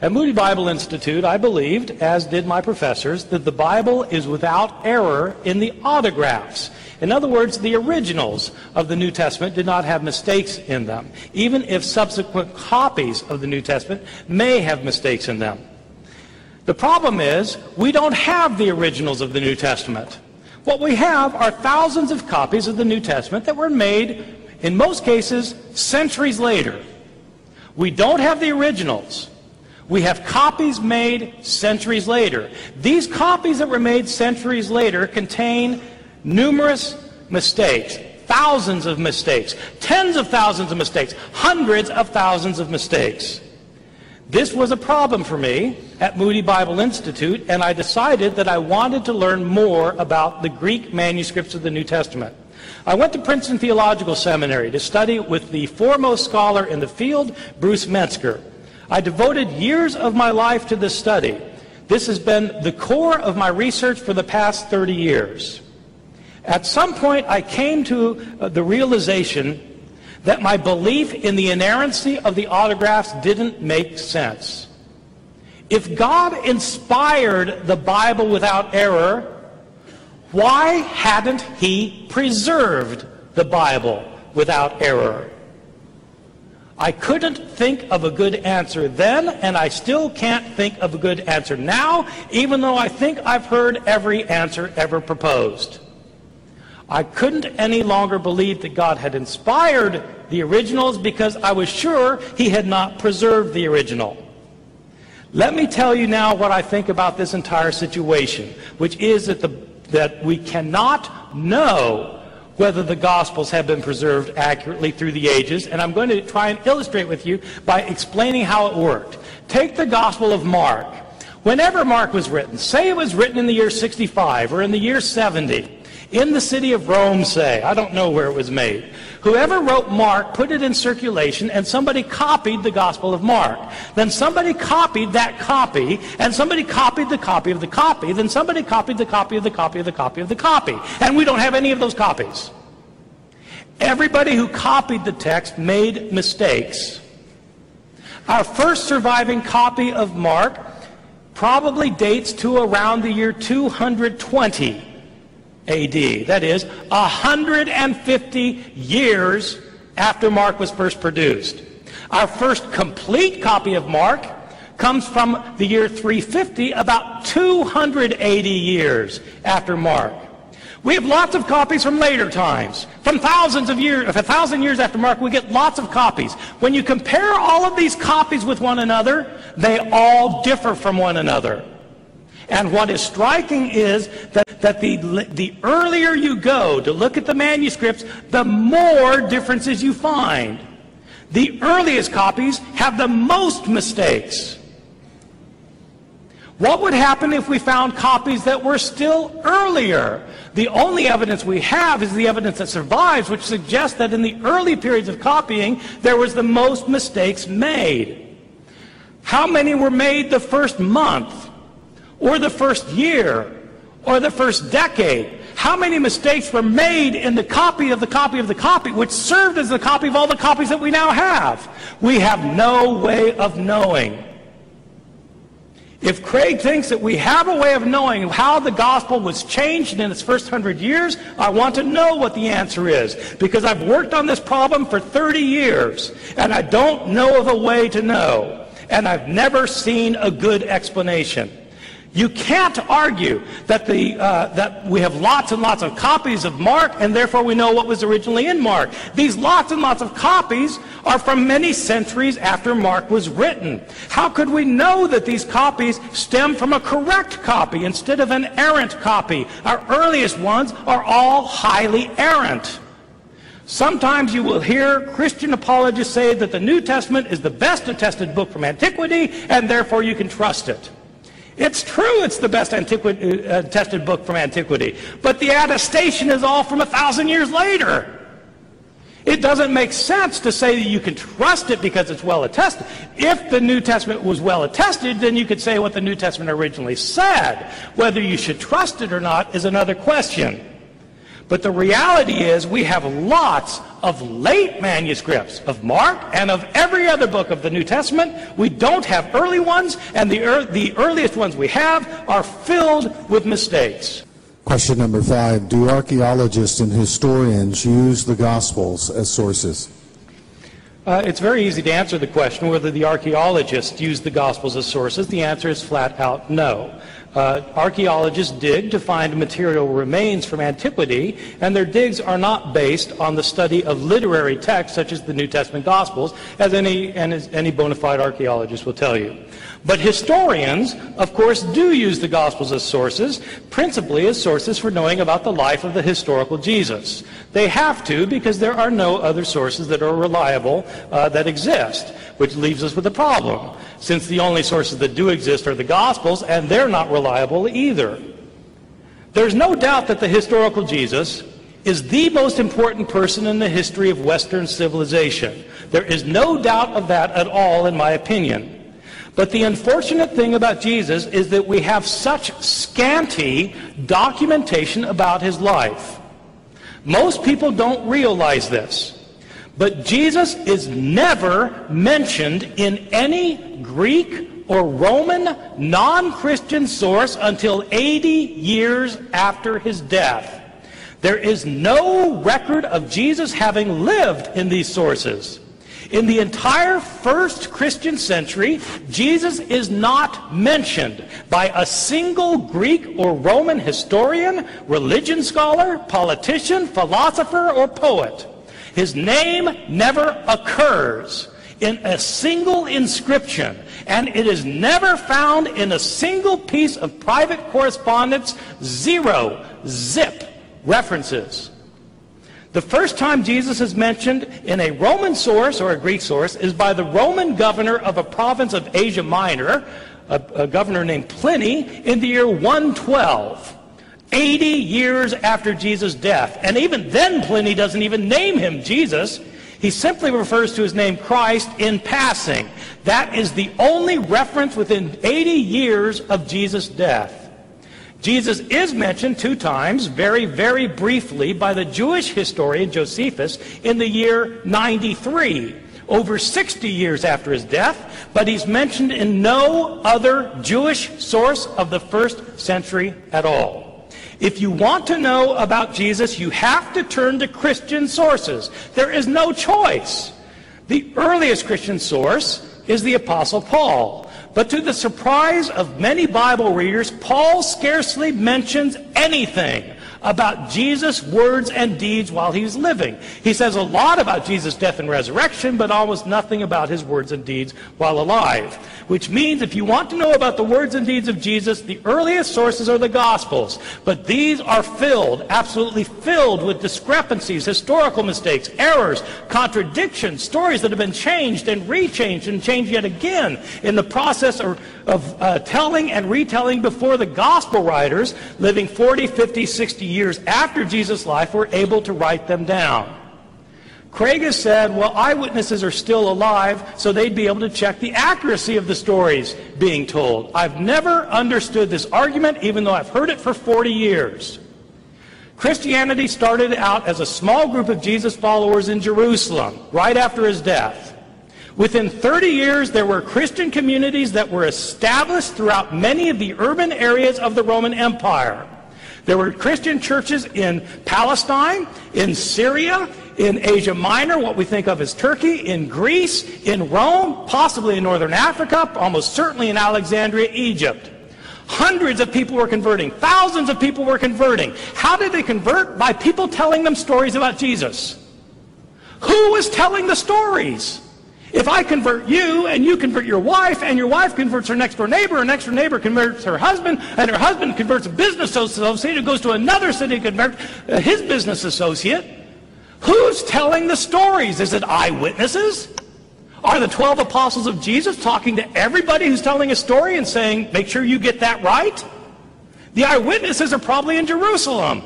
At Moody Bible Institute, I believed, as did my professors, that the Bible is without error in the autographs. In other words, the originals of the New Testament did not have mistakes in them, even if subsequent copies of the New Testament may have mistakes in them. The problem is, we don't have the originals of the New Testament. What we have are thousands of copies of the New Testament that were made, in most cases, centuries later. We don't have the originals. We have copies made centuries later. These copies that were made centuries later contain numerous mistakes, thousands of mistakes, tens of thousands of mistakes, hundreds of thousands of mistakes. This was a problem for me at Moody Bible Institute, and I decided that I wanted to learn more about the Greek manuscripts of the New Testament. I went to Princeton Theological Seminary to study with the foremost scholar in the field, Bruce Metzger. I devoted years of my life to this study. This has been the core of my research for the past 30 years. At some point, I came to the realization that my belief in the inerrancy of the autographs didn't make sense. If God inspired the Bible without error, why hadn't He preserved the Bible without error? I couldn't think of a good answer then, and I still can't think of a good answer now, even though I think I've heard every answer ever proposed. I couldn't any longer believe that God had inspired the originals because I was sure he had not preserved the original. Let me tell you now what I think about this entire situation, which is that we cannot know whether the Gospels have been preserved accurately through the ages, and I'm going to try and illustrate with you by explaining how it worked. Take the Gospel of Mark. Whenever Mark was written, say it was written in the year 65 or in the year 70, in the city of Rome, say, I don't know where it was made. Whoever wrote Mark put it in circulation, and somebody copied the Gospel of Mark. Then somebody copied that copy, and somebody copied the copy of the copy, then somebody copied the copy of the copy of the copy of the copy. And we don't have any of those copies. Everybody who copied the text made mistakes. Our first surviving copy of Mark probably dates to around the year 220 A.D. That is, 150 years after Mark was first produced. Our first complete copy of Mark comes from the year 350, about 280 years after Mark. We have lots of copies from later times. From thousands of years, 1,000 years after Mark, we get lots of copies. When you compare all of these copies with one another, they all differ from one another. And what is striking is that the earlier you go to look at the manuscripts, the more differences you find. The earliest copies have the most mistakes. What would happen if we found copies that were still earlier? The only evidence we have is the evidence that survives, which suggests that in the early periods of copying, there was the most mistakes made. How many were made the first month? Or the first year, or the first decade? How many mistakes were made in the copy of the copy of the copy, which served as the copy of all the copies that we now have? We have no way of knowing. If Craig thinks that we have a way of knowing how the gospel was changed in its first 100 years, I want to know what the answer is, because I've worked on this problem for 30 years, and I don't know of a way to know, and I've never seen a good explanation. You can't argue that we have lots and lots of copies of Mark, and therefore we know what was originally in Mark. These lots and lots of copies are from many centuries after Mark was written. How could we know that these copies stem from a correct copy instead of an errant copy? Our earliest ones are all highly errant. Sometimes you will hear Christian apologists say that the New Testament is the best attested book from antiquity, and therefore you can trust it. It's true it's the best attested book from antiquity, but the attestation is all from 1,000 years later. It doesn't make sense to say that you can trust it because it's well attested. If the New Testament was well attested, then you could say what the New Testament originally said. Whether you should trust it or not is another question. But the reality is we have lots of late manuscripts of Mark and of every other book of the New Testament. We don't have early ones, and the earliest ones we have are filled with mistakes. Question number 5. Do archaeologists and historians use the Gospels as sources? It's very easy to answer the question whether the archaeologists use the Gospels as sources. The answer is flat out no. Archaeologists dig to find material remains from antiquity, and their digs are not based on the study of literary texts such as the New Testament Gospels, as any bona fide archaeologist will tell you. But historians, of course, do use the Gospels as sources, principally as sources for knowing about the life of the historical Jesus. They have to, because there are no other sources that are reliable that exist, which leaves us with a problem, since the only sources that do exist are the Gospels, and they're not reliable either. There's no doubt that the historical Jesus is the most important person in the history of Western civilization. There is no doubt of that at all, in my opinion. But the unfortunate thing about Jesus is that we have such scanty documentation about his life. Most people don't realize this. But Jesus is never mentioned in any Greek or Roman non-Christian source until 80 years after his death. There is no record of Jesus having lived in these sources. In the entire first Christian century, Jesus is not mentioned by a single Greek or Roman historian, religion scholar, politician, philosopher, or poet. His name never occurs in a single inscription, and it is never found in a single piece of private correspondence. Zero, zip, references. The first time Jesus is mentioned in a Roman source or a Greek source is by the Roman governor of a province of Asia Minor, a governor named Pliny, in the year 112, 80 years after Jesus' death. And even then Pliny doesn't even name him Jesus. He simply refers to his name Christ in passing. That is the only reference within 80 years of Jesus' death. Jesus is mentioned 2 times, very, very briefly, by the Jewish historian Josephus in the year 93, over 60 years after his death, but he's mentioned in no other Jewish source of the first century at all. If you want to know about Jesus, you have to turn to Christian sources. There is no choice. The earliest Christian source is the Apostle Paul. But to the surprise of many Bible readers, Paul scarcely mentions anything about Jesus' words and deeds while he's living. He says a lot about Jesus' death and resurrection, but almost nothing about his words and deeds while alive. Which means if you want to know about the words and deeds of Jesus, the earliest sources are the Gospels. But these are filled, absolutely filled with discrepancies, historical mistakes, errors, contradictions, stories that have been changed and rechanged and changed yet again in the process of telling and retelling before the Gospel writers, living 40, 50, 60 years after Jesus' life, were able to write them down. Craig has said, well, eyewitnesses are still alive, so they'd be able to check the accuracy of the stories being told. I've never understood this argument, even though I've heard it for 40 years. Christianity started out as a small group of Jesus followers in Jerusalem, right after his death. Within 30 years, there were Christian communities that were established throughout many of the urban areas of the Roman Empire. There were Christian churches in Palestine, in Syria, in Asia Minor, what we think of as Turkey, in Greece, in Rome, possibly in northern Africa, almost certainly in Alexandria, Egypt. Hundreds of people were converting. Thousands of people were converting. How did they convert? By people telling them stories about Jesus. Who was telling the stories? If I convert you, and you convert your wife, and your wife converts her next-door neighbor, and next-door neighbor converts her husband, and her husband converts a business associate who goes to another city and converts his business associate, who's telling the stories? Is it eyewitnesses? Are the 12 apostles of Jesus talking to everybody who's telling a story and saying, make sure you get that right? The eyewitnesses are probably in Jerusalem.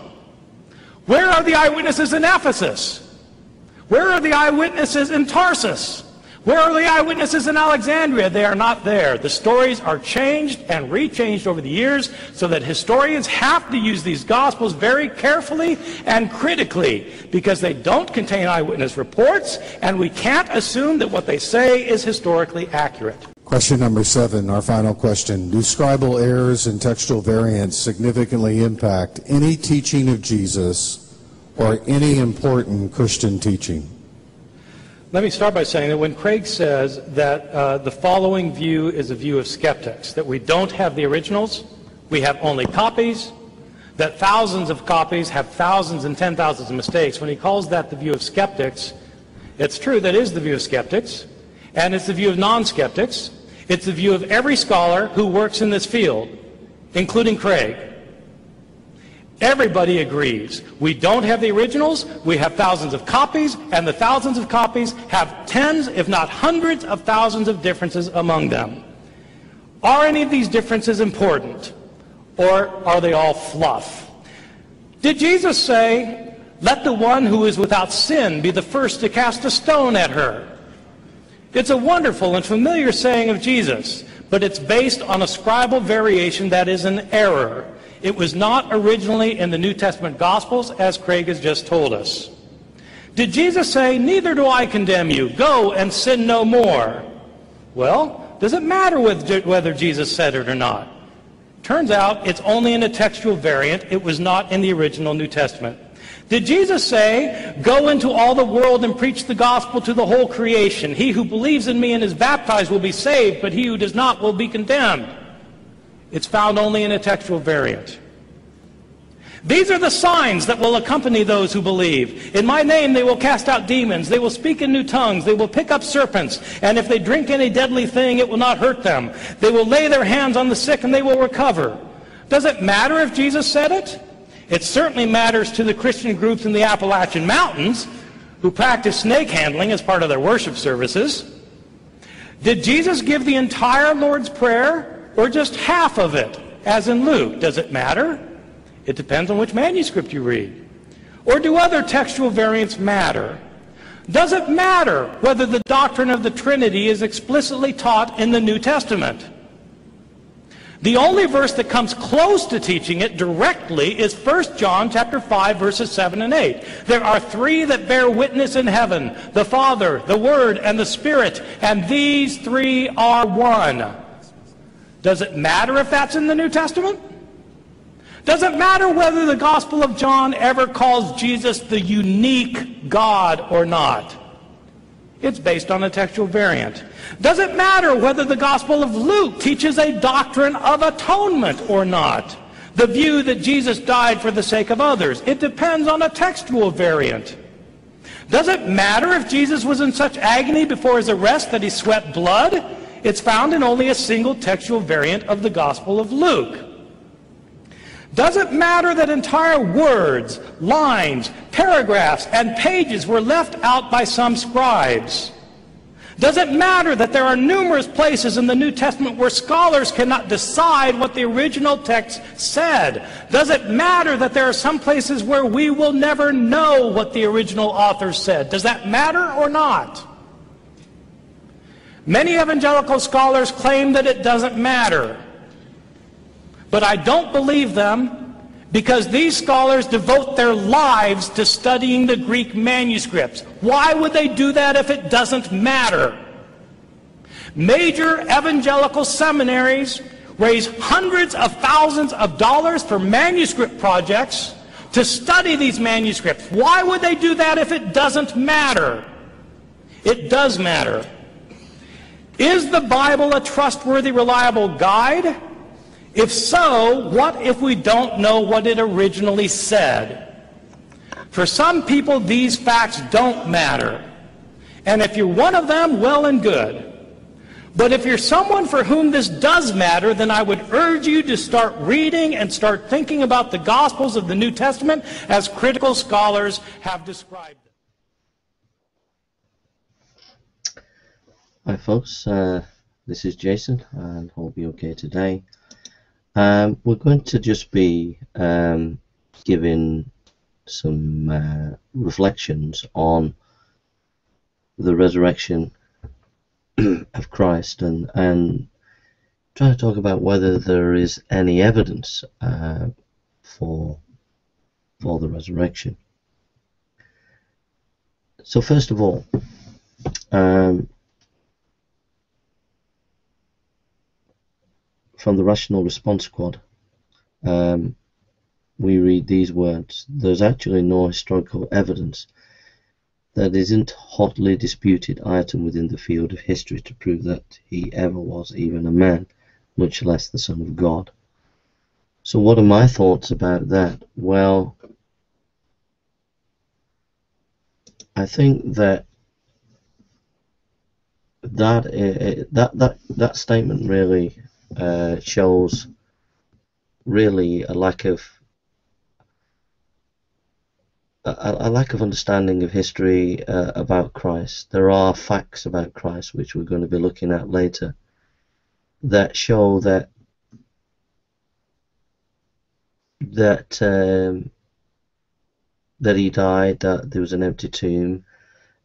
Where are the eyewitnesses in Ephesus? Where are the eyewitnesses in Tarsus? Where are the eyewitnesses in Alexandria? They are not there. The stories are changed and rechanged over the years so that historians have to use these Gospels very carefully and critically because they don't contain eyewitness reports, and we can't assume that what they say is historically accurate. Question number 7, our final question. Do scribal errors and textual variants significantly impact any teaching of Jesus or any important Christian teaching? Let me start by saying that when Craig says that the following view is a view of skeptics, that we don't have the originals, we have only copies, that thousands of copies have thousands and 10,000s of mistakes, when he calls that the view of skeptics, it's true, that is the view of skeptics, and it's the view of non-skeptics. It's the view of every scholar who works in this field, including Craig. Everybody agrees. We don't have the originals, we have thousands of copies, and the thousands of copies have tens, if not hundreds of thousands of differences among them. Are any of these differences important, or are they all fluff? Did Jesus say, let the one who is without sin be the first to cast a stone at her? It's a wonderful and familiar saying of Jesus, but it's based on a scribal variation that is an error. It was not originally in the New Testament Gospels, as Craig has just told us. Did Jesus say, neither do I condemn you, go and sin no more? Well, does it matter whether Jesus said it or not? Turns out it's only in a textual variant. It was not in the original New Testament. Did Jesus say, "Go into all the world and preach the gospel to the whole creation. He who believes in me and is baptized will be saved, but he who does not will be condemned"? It's found only in a textual variant. These are the signs that will accompany those who believe. In my name they will cast out demons. They will speak in new tongues. They will pick up serpents. And if they drink any deadly thing, it will not hurt them. They will lay their hands on the sick and they will recover. Does it matter if Jesus said it? It certainly matters to the Christian groups in the Appalachian Mountains who practice snake handling as part of their worship services. Did Jesus give the entire Lord's Prayer or just half of it, as in Luke? Does it matter? It depends on which manuscript you read. Or do other textual variants matter? Does it matter whether the doctrine of the Trinity is explicitly taught in the New Testament? The only verse that comes close to teaching it directly is 1 John chapter 5, verses 7 and 8. There are three that bear witness in heaven, the Father, the Word, and the Spirit, and these three are one. Does it matter if that's in the New Testament? Does it matter whether the Gospel of John ever calls Jesus the unique God or not? It's based on a textual variant. Does it matter whether the Gospel of Luke teaches a doctrine of atonement or not? The view that Jesus died for the sake of others. It depends on a textual variant. Does it matter if Jesus was in such agony before his arrest that he sweat blood? It's found in only a single textual variant of the Gospel of Luke. Does it matter that entire words, lines, paragraphs, and pages were left out by some scribes? Does it matter that there are numerous places in the New Testament where scholars cannot decide what the original text said? Does it matter that there are some places where we will never know what the original author said? Does that matter or not? Many evangelical scholars claim that it doesn't matter. But I don't believe them, because these scholars devote their lives to studying the Greek manuscripts. Why would they do that if it doesn't matter? Major evangelical seminaries raise hundreds of thousands of dollars for manuscript projects to study these manuscripts. Why would they do that if it doesn't matter? It does matter. Is the Bible a trustworthy, reliable guide? If so, what if we don't know what it originally said? For some people, these facts don't matter. And if you're one of them, well and good. But if you're someone for whom this does matter, then I would urge you to start reading and start thinking about the Gospels of the New Testament as critical scholars have described them. Hi folks, this is Jason, and hope you're okay today. We're going to just be giving some reflections on the resurrection of Christ, and trying to talk about whether there is any evidence for the resurrection. So first of all, from the Rational Response Squad, we read these words: "There's actually no historical evidence that isn't hotly disputed item within the field of history to prove that he ever was even a man, much less the Son of God." So what are my thoughts about that? Well, I think that that statement really shows really a lack of understanding of history about Christ. There are facts about Christ which we're going to be looking at later that show that he died, that there was an empty tomb,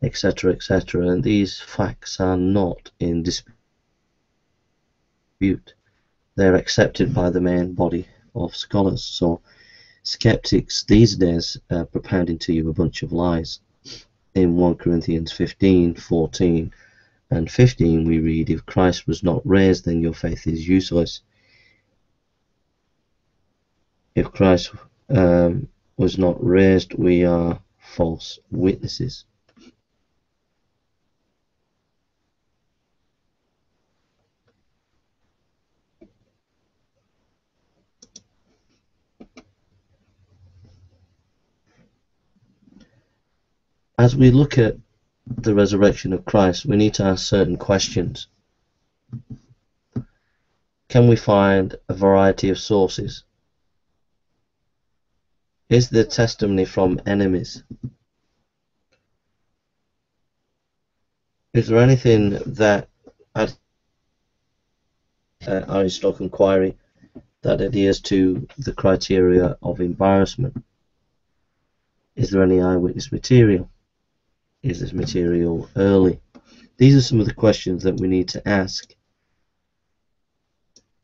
etc., etc., and these facts are not in dispute. They're accepted by the main body of scholars. So skeptics these days are propounding to you a bunch of lies. In 1 Corinthians 15:14 and 15 we read, "If Christ was not raised, then your faith is useless. If Christ was not raised, we are false witnesses. As we look at the resurrection of Christ, we need to ask certain questions. Can we find a variety of sources? Is there testimony from enemies? Is there anything that our historical inquiry that adheres to the criteria of embarrassment? Is there any eyewitness material? Is this material early? These are some of the questions that we need to ask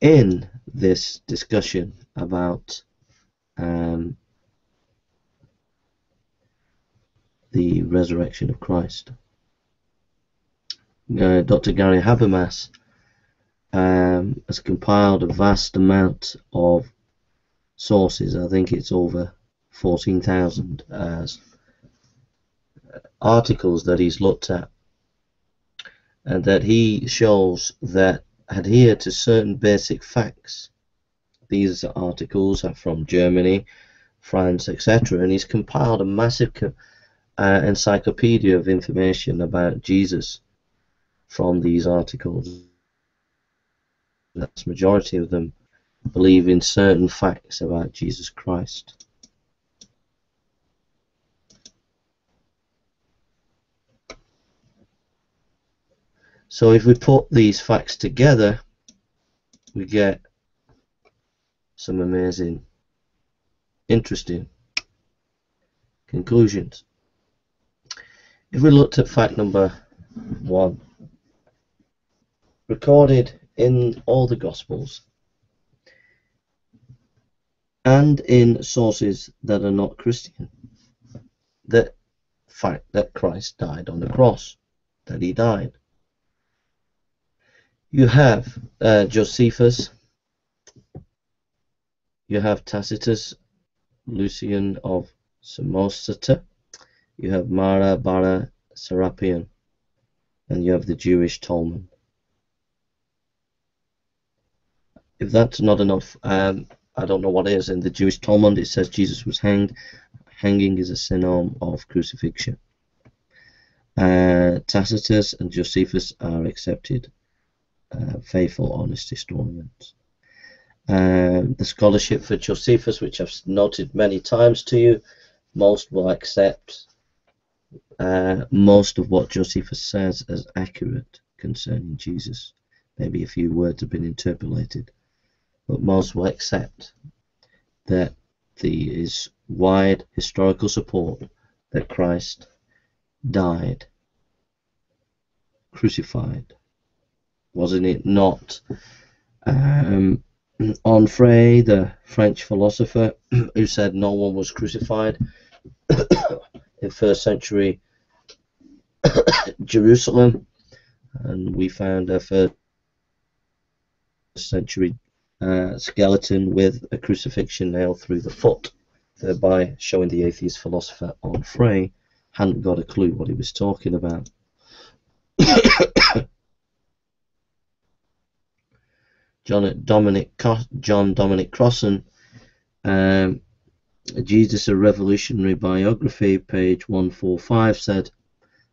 in this discussion about the resurrection of Christ. Dr. Gary Habermas has compiled a vast amount of sources. I think it's over 14,000 articles that he's looked at, and that he shows that adhere to certain basic facts. These articles are from Germany, France, etc., and he's compiled a massive encyclopedia of information about Jesus from these articles. The majority of them believe in certain facts about Jesus Christ. So if we put these facts together, we get some amazing, interesting conclusions. If we looked at fact number 1, recorded in all the Gospels and in sources that are not Christian, the fact that Christ died on the cross, that he died. You have Josephus, you have Tacitus, Lucian of Samosata, you have Mara Bara Serapion, and you have the Jewish Talmud. If that's not enough, I don't know what is. In the Jewish Talmud it says Jesus was hanged. Hanging is a synonym of crucifixion. Tacitus and Josephus are accepted faithful, honest historians. The scholarship for Josephus, which I've noted many times to you, most will accept most of what Josephus says as accurate concerning Jesus. Maybe a few words have been interpolated, but most will accept that there is wide historical support that Christ died, crucified. Wasn't it not Onfray, the French philosopher, who said no one was crucified in first century Jerusalem, and we found a first century skeleton with a crucifixion nailed through the foot, thereby showing the atheist philosopher Onfray hadn't got a clue what he was talking about. John Dominic Crossan, Jesus, a Revolutionary Biography, page 145, said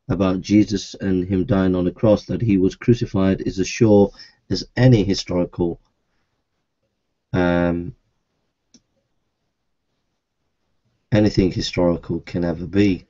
about Jesus and him dying on a cross that he was crucified is as sure as any historical anything historical can ever be.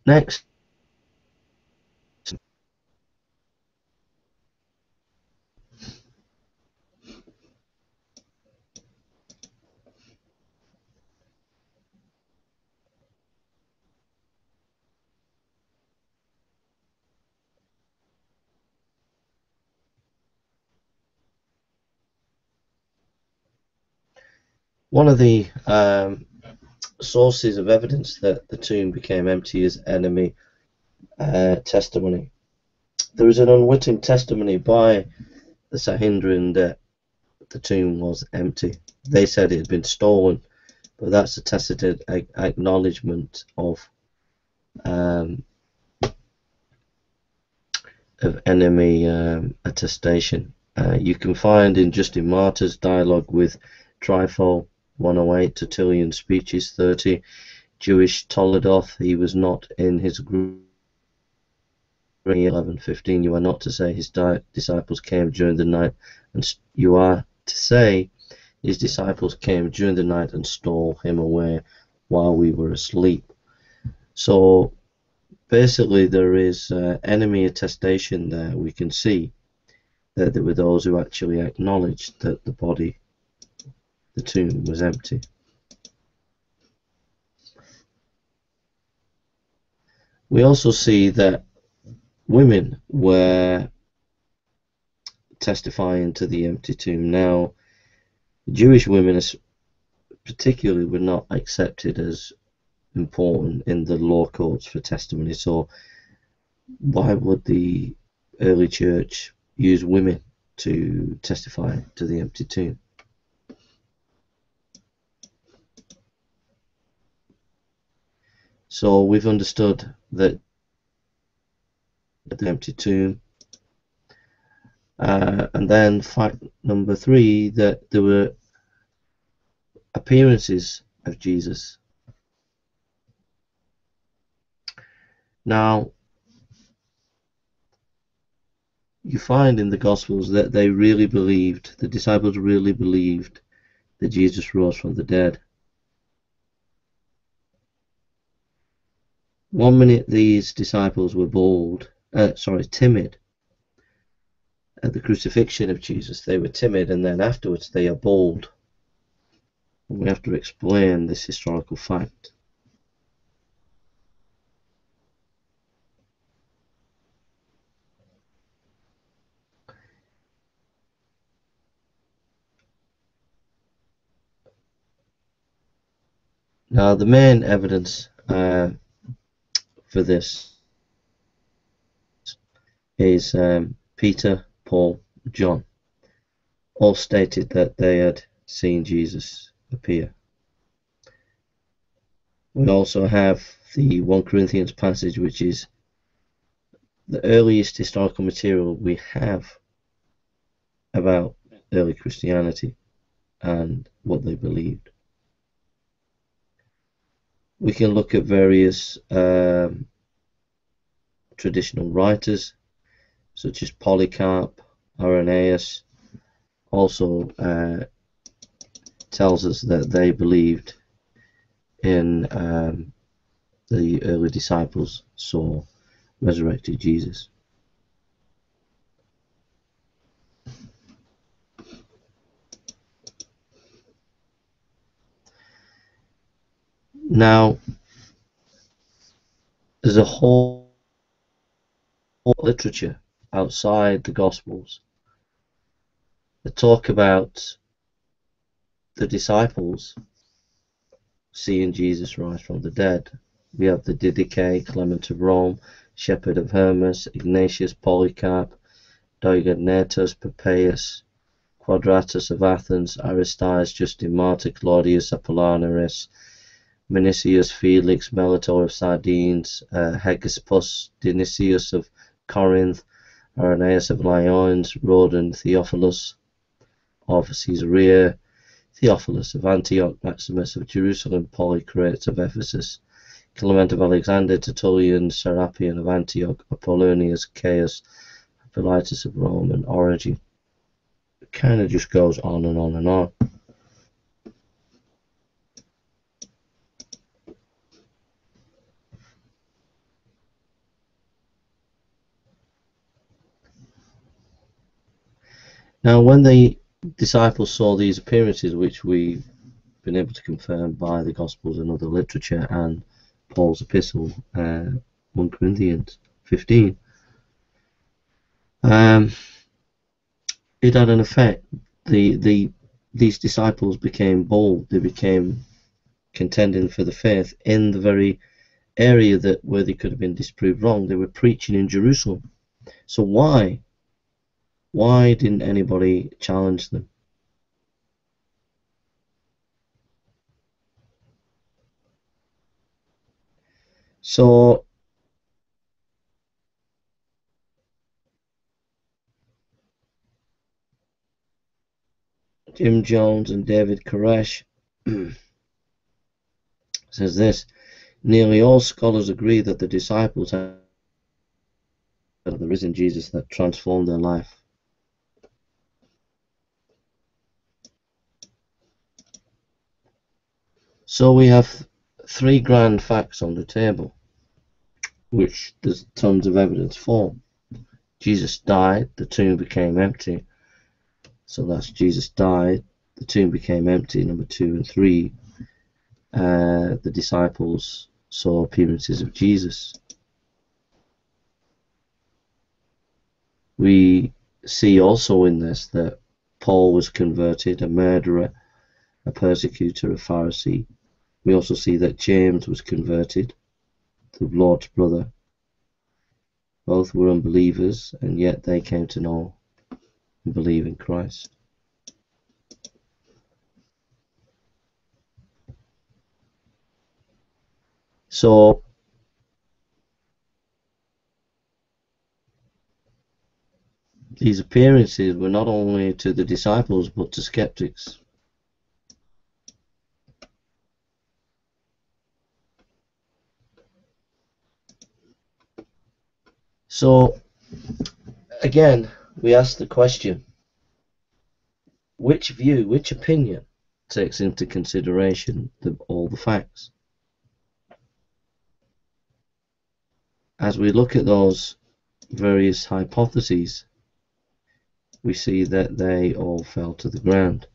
Next, One of the sources of evidence that the tomb became empty is enemy testimony. There is an unwritten testimony by the Sanhedrin that the tomb was empty. They said it had been stolen, but that's a tacit acknowledgement of enemy attestation. You can find in Justin Martyr's dialogue with Trypho 108, Tertullian Speeches 30, Jewish Toledoth, he was not in his group. 11:15, you are not to say his disciples came during the night, and you are to say his disciples came during the night and stole him away while we were asleep. So basically there is enemy attestation there. We can see that there were those who actually acknowledged that the body, the tomb, was empty. We also see that women were testifying to the empty tomb. Now, Jewish women particularly were not accepted as important in the law codes for testimony, so why would the early church use women to testify to the empty tomb? So we've understood that the empty tomb, and then fact number 3, that there were appearances of Jesus. Now, you find in the Gospels that they really believed, the disciples really believed that Jesus rose from the dead. One minute these disciples were timid at the crucifixion of Jesus. They were timid, and then afterwards they are bold. And we have to explain this historical fact. Now, the main evidence for this is Peter, Paul, John, all stated that they had seen Jesus appear. We also have the 1 Corinthians passage, which is the earliest historical material we have about early Christianity and what they believed. We can look at various traditional writers such as Polycarp, Irenaeus, also tells us that they believed in the early disciples saw resurrected Jesus. Now, there's a whole literature outside the Gospels that talk about the disciples seeing Jesus rise from the dead. We have the Didache, Clement of Rome, Shepherd of Hermas, Ignatius, Polycarp, Diogenetus, Papias, Quadratus of Athens, Aristides, Justin Martyr, Claudius Apollinaris, Menicius, Felix, Melator of Sardines, Hegesippus, Dionysius of Corinth, Irenaeus of Lyons, Rodan, Theophilus of Caesarea, Theophilus of Antioch, Maximus of Jerusalem, Polycrates of Ephesus, Clement of Alexander, Tertullian, Serapion of Antioch, Apollonius, Caius, Philetus of Rome, and Origen. It kind of just goes on and on and on. Now, when the disciples saw these appearances, which we've been able to confirm by the Gospels and other literature and Paul's epistle, 1 Corinthians 15, it had an effect. The these disciples became bold. They became contending for the faith in the very area where they could have been disproved wrong. They were preaching in Jerusalem. So why didn't anybody challenge them? So Jim Jones and David Koresh says this: nearly all scholars agree that the disciples had the risen Jesus that transformed their life. So we have three grand facts on the table, which there's tons of evidence for. Jesus died, the tomb became empty. So that's Jesus died, the tomb became empty, number 2 and 3. The disciples saw appearances of Jesus. We see also in this that Paul was converted, a murderer, a persecutor, a Pharisee. We also see that James was converted, the Lord's brother. Both were unbelievers, and yet they came to know and believe in Christ. So these appearances were not only to the disciples but to skeptics. So again, we ask the question, which view, which opinion takes into consideration all the facts? As we look at those various hypotheses, we see that they all fell to the ground.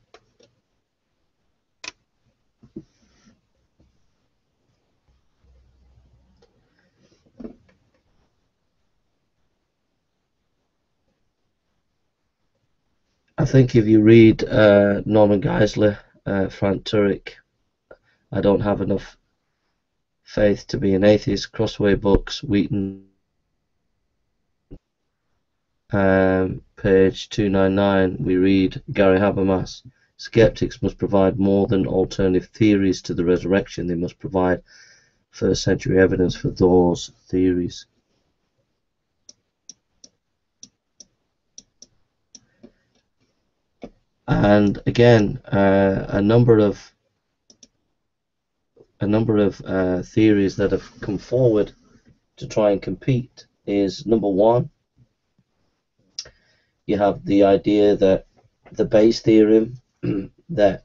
I think if you read Norman Geisler, Frank Turek, I Don't Have Enough Faith to Be an Atheist, Crossway Books, Wheaton, page 299, we read Gary Habermas: skeptics must provide more than alternative theories to the resurrection. They must provide first century evidence for those theories. And again, a number of theories that have come forward to try and compete is, number one, you have the idea that the Bayes theorem, that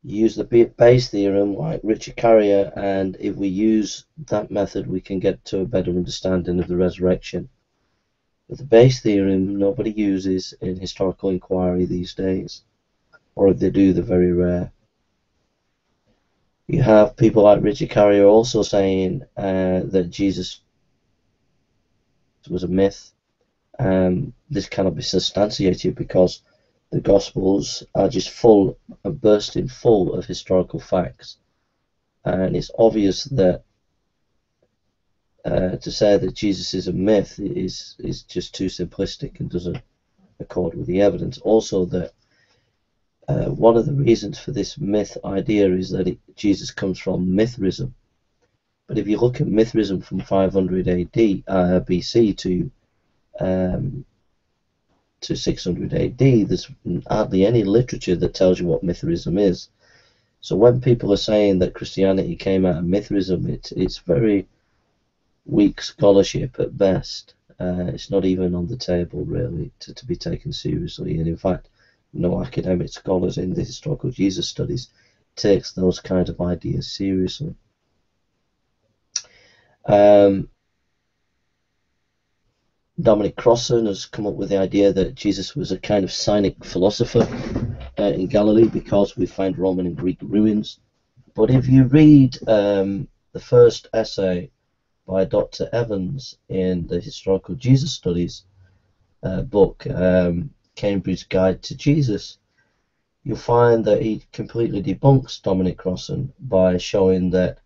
you use the Bayes theorem like Richard Carrier, and if we use that method we can get to a better understanding of the resurrection. But the Bayes theorem nobody uses in historical inquiry these days, or if they do, they're very rare. You have people like Richard Carrier also saying that Jesus was a myth. This cannot be substantiated because the Gospels are just bursting full of historical facts, and it's obvious that to say that Jesus is a myth is just too simplistic and doesn't accord with the evidence. Also, that one of the reasons for this myth idea is that Jesus comes from Mithraism. But if you look at Mithraism from 500 AD BC to 600 AD, there's hardly any literature that tells you what Mithraism is. So when people are saying that Christianity came out of Mithraism, it's very weak scholarship at best. It's not even on the table really to be taken seriously, and in fact no academic scholars in the historical Jesus studies takes those kind of ideas seriously. Dominic Crossan has come up with the idea that Jesus was a kind of cynic philosopher in Galilee because we find Roman and Greek ruins. But if you read the first essay by Dr. Evans in the Historical Jesus Studies book, Cambridge Guide to Jesus, you'll find that he completely debunks Dominic Crossan by showing that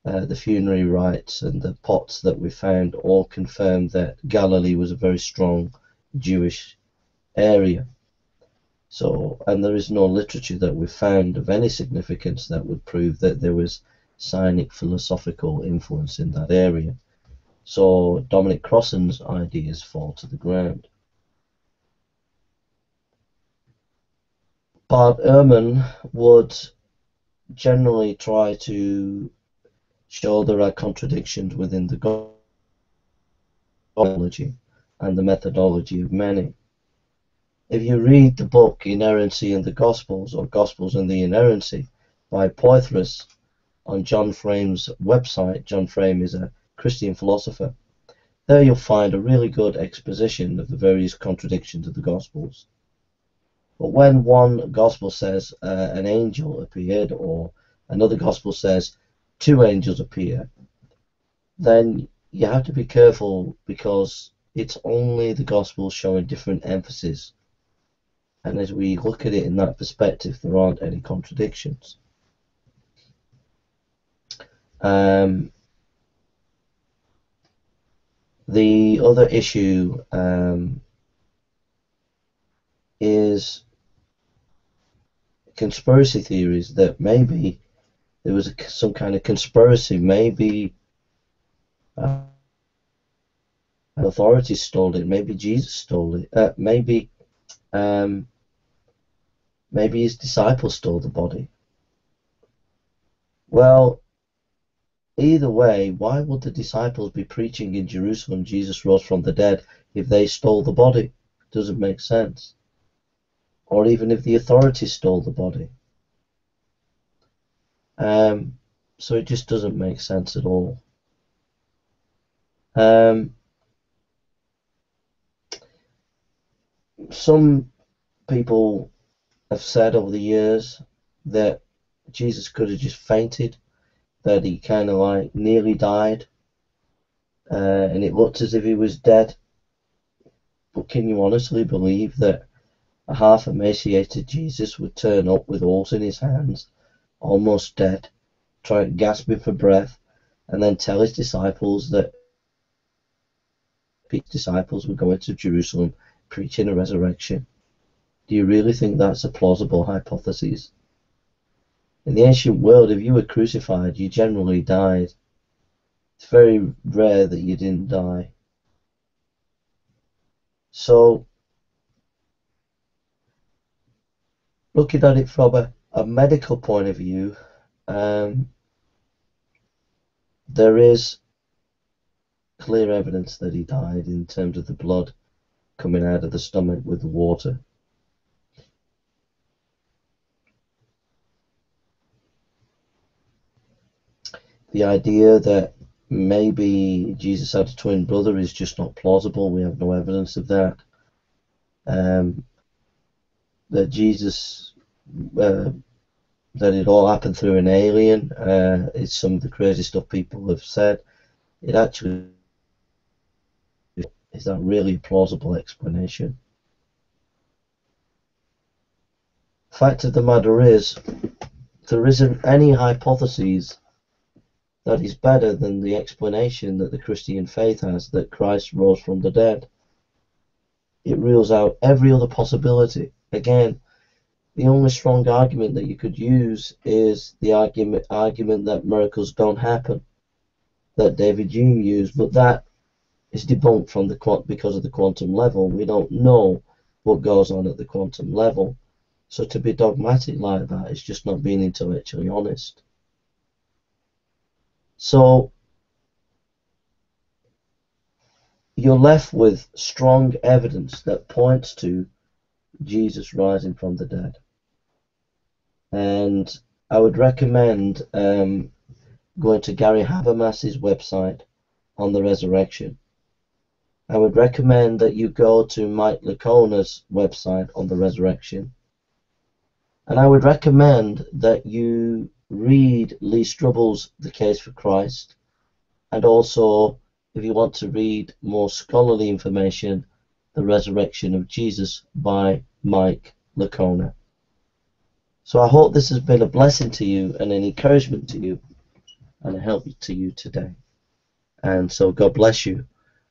the funerary rites and the pots that we found all confirm that Galilee was a very strong Jewish area. So, and there is no literature that we found of any significance that would prove that there was Sinaitic philosophical influence in that area. So Dominic Crossan's ideas fall to the ground. Bart Ehrman would generally try to show there are contradictions within the gospelology and the methodology of many. If you read the book Inerrancy in the Gospels, or Gospels and the Inerrancy by Poythress on John Frame's website, John Frame is a Christian philosopher, there you'll find a really good exposition of the various contradictions of the Gospels. But when one Gospel says an angel appeared, or another Gospel says two angels appear, then you have to be careful, because it's only the Gospels showing different emphasis. And as we look at it in that perspective, there aren't any contradictions. The other issue is conspiracy theories, that maybe there was some kind of conspiracy, maybe authorities stole it, maybe Jesus stole it, maybe his disciples stole the body. Well, either way, why would the disciples be preaching in Jerusalem Jesus rose from the dead if they stole the body? Doesn't make sense. Or even if the authorities stole the body. So it just doesn't make sense at all. Some people have said over the years that Jesus could have just fainted, that he kind of like nearly died, and it looked as if he was dead. But can you honestly believe that a half emaciated Jesus would turn up with holes in his hands, almost dead, gasping for breath, and then tell his disciples that his disciples were going to Jerusalem preaching a resurrection? Do you really think that's a plausible hypothesis? In the ancient world, if you were crucified, you generally died. It's very rare that you didn't die. So, looking at it from a medical point of view, there is clear evidence that he died in terms of the blood coming out of the stomach with the water. The idea that maybe Jesus had a twin brother is just not plausible. We have no evidence of that. That Jesus, that it all happened through an alien, is some of the crazy stuff people have said. It actually is that really a plausible explanation. Fact of the matter is, there isn't any hypothesis that is better than the explanation that the Christian faith has, that Christ rose from the dead. It rules out every other possibility. Again, the only strong argument that you could use is the argument that miracles don't happen, that David Hume used, but that is debunked from because of the quantum level. We don't know what goes on at the quantum level. So to be dogmatic like that is just not being intellectually honest. So you're left with strong evidence that points to Jesus rising from the dead. And I would recommend going to Gary Habermas's website on the resurrection. I would recommend that you go to Mike Lacona's website on the resurrection. And I would recommend that you read Lee Strubble's The Case for Christ, and also, if you want to read more scholarly information, The Resurrection of Jesus by Mike Lacona. So I hope this has been a blessing to you and an encouragement to you and a help to you today. And so God bless you,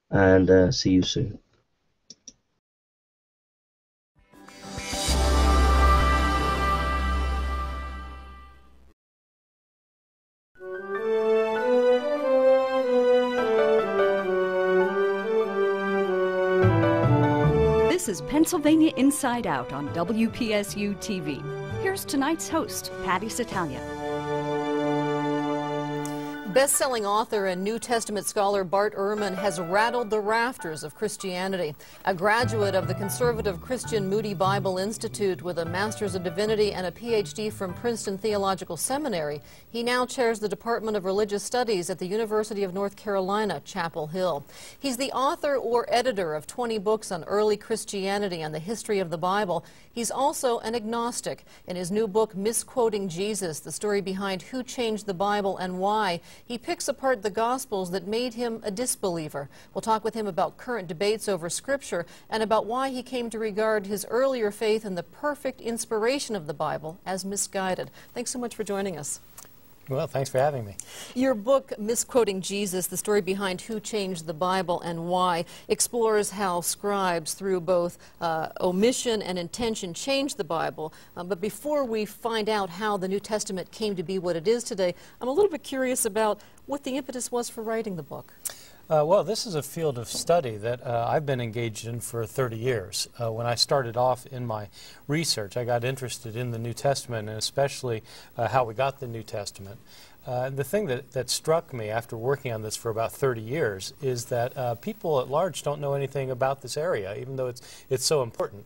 and see you soon. This is Pennsylvania Inside Out on WPSU TV. Here's tonight's host, Patty Satalia. Best-selling author and New Testament scholar Bart Ehrman has rattled the rafters of Christianity. A graduate of the conservative Christian Moody Bible Institute with a Master's of Divinity and a Ph.D. from Princeton Theological Seminary, he now chairs the Department of Religious Studies at the University of North Carolina, Chapel Hill. He's the author or editor of 20 books on early Christianity and the history of the Bible. He's also an agnostic. In his new book, Misquoting Jesus, the story behind who changed the Bible and why, he picks apart the Gospels that made him a disbeliever. We'll talk with him about current debates over Scripture and about why he came to regard his earlier faith in the perfect inspiration of the Bible as misguided. Thanks so much for joining us. Well, thanks for having me. Your book, Misquoting Jesus, the story behind who changed the Bible and why, explores how scribes, through both omission and intention, changed the Bible. But before we find out how the New Testament came to be what it is today, I'm a little bit curious about what the impetus was for writing the book. Well, this is a field of study that I've been engaged in for 30 years. When I started off in my research, I got interested in the New Testament and especially how we got the New Testament. The thing that struck me after working on this for about 30 years is that people at large don't know anything about this area, even though it's so important.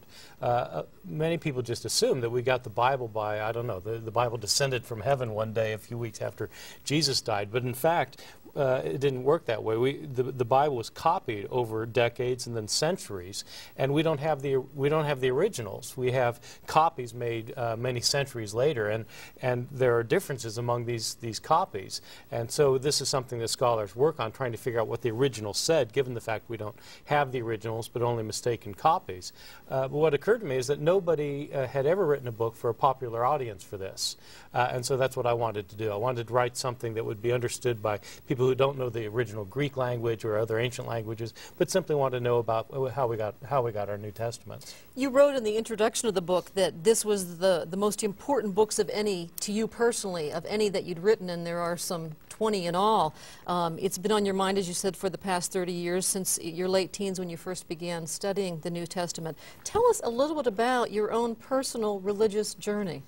Many people just assume that we got the Bible by, I don't know, the Bible descended from heaven one day a few weeks after Jesus died. But in fact, it didn't work that way. The Bible was copied over decades and then centuries, and we don't have the originals. We have copies made many centuries later, and there are differences among these copies. And so this is something that scholars work on, trying to figure out what the original said, given the fact we don't have the originals but only mistaken copies. But what occurred to me is that nobody had ever written a book for a popular audience for this. And so that's what I wanted to do. I wanted to write something that would be understood by people who don't know the original Greek language or other ancient languages, but simply want to know about how we got our New Testaments. You wrote in the introduction of the book that this was the most important books of any, to you personally, of any that you'd written, and there are some 20 in all. It's been on your mind, as you said, for the past 30 years, since your late teens when you first began studying the New Testament. Tell us a little bit about your own personal religious journey.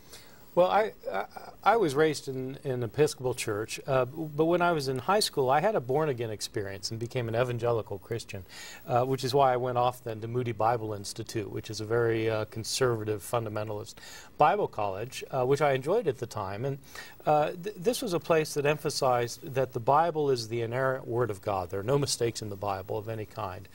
Well, I was raised in an Episcopal church, but when I was in high school, I had a born-again experience and became an evangelical Christian, which is why I went off then to Moody Bible Institute, which is a very conservative, fundamentalist Bible college, which I enjoyed at the time. And this was a place that emphasized that the Bible is the inerrant Word of God. There are no mistakes in the Bible of any kind.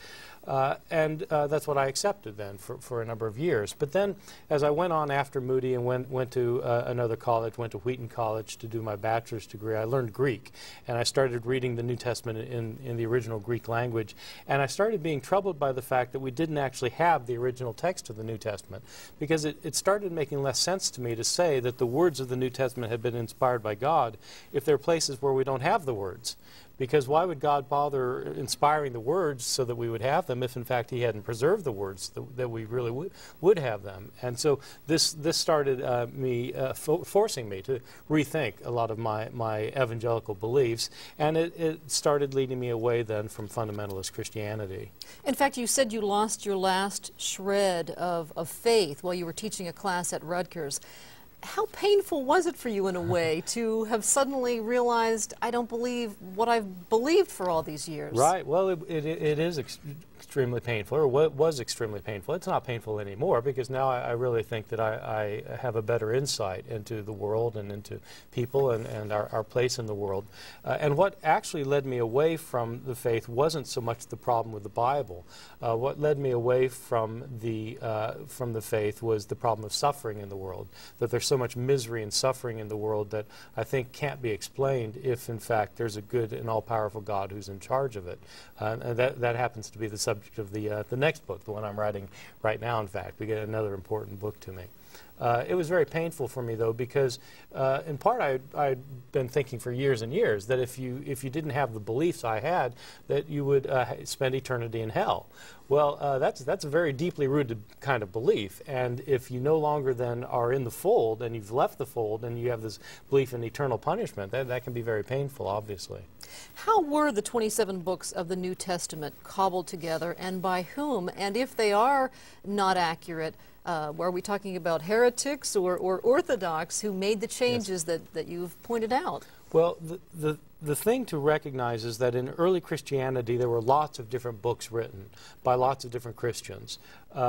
And that's what I accepted then for a number of years. But then as I went on after Moody and went to another college, went to Wheaton College to do my bachelor's degree, I learned Greek. And I started reading the New Testament in the original Greek language. And I started being troubled by the fact that we didn't actually have the original text of the New Testament, because it started making less sense to me to say that the words of the New Testament had been inspired by God if there are places where we don't have the words. Because why would God bother inspiring the words so that we would have them if, in fact, He hadn't preserved the words that we really would have them? And so this started forcing me to rethink a lot of my evangelical beliefs, and it started leading me away then from fundamentalist Christianity. In fact, you said you lost your last shred of faith while you were teaching a class at Rutgers. How painful was it for you, in a way, to have suddenly realized, I don't believe what I've believed for all these years? Right. Well, it is extremely painful, or was extremely painful. It's not painful anymore, because now I really think that I have a better insight into the world and into people and our place in the world. And what actually led me away from the faith wasn't so much the problem with the Bible. What led me away from the faith was the problem of suffering in the world, that there's so much misery and suffering in the world that I think can't be explained if, in fact, there's a good and all-powerful God who's in charge of it. And that happens to be the subject of the next book, the one I'm writing right now, in fact. We get another important book to me. It was very painful for me, though, because in part I'd been thinking for years and years that if you didn't have the beliefs I had, that you would spend eternity in hell. Well, that's a very deeply rooted kind of belief, and if you no longer then are in the fold, and you've left the fold, and you have this belief in eternal punishment, that can be very painful, obviously. How were the 27 books of the New Testament cobbled together, and by whom? And if they are not accurate, are we talking about heretics or Orthodox who made the changes that you've pointed out? Well, the thing to recognize is that in early Christianity there were lots of different books written by lots of different Christians.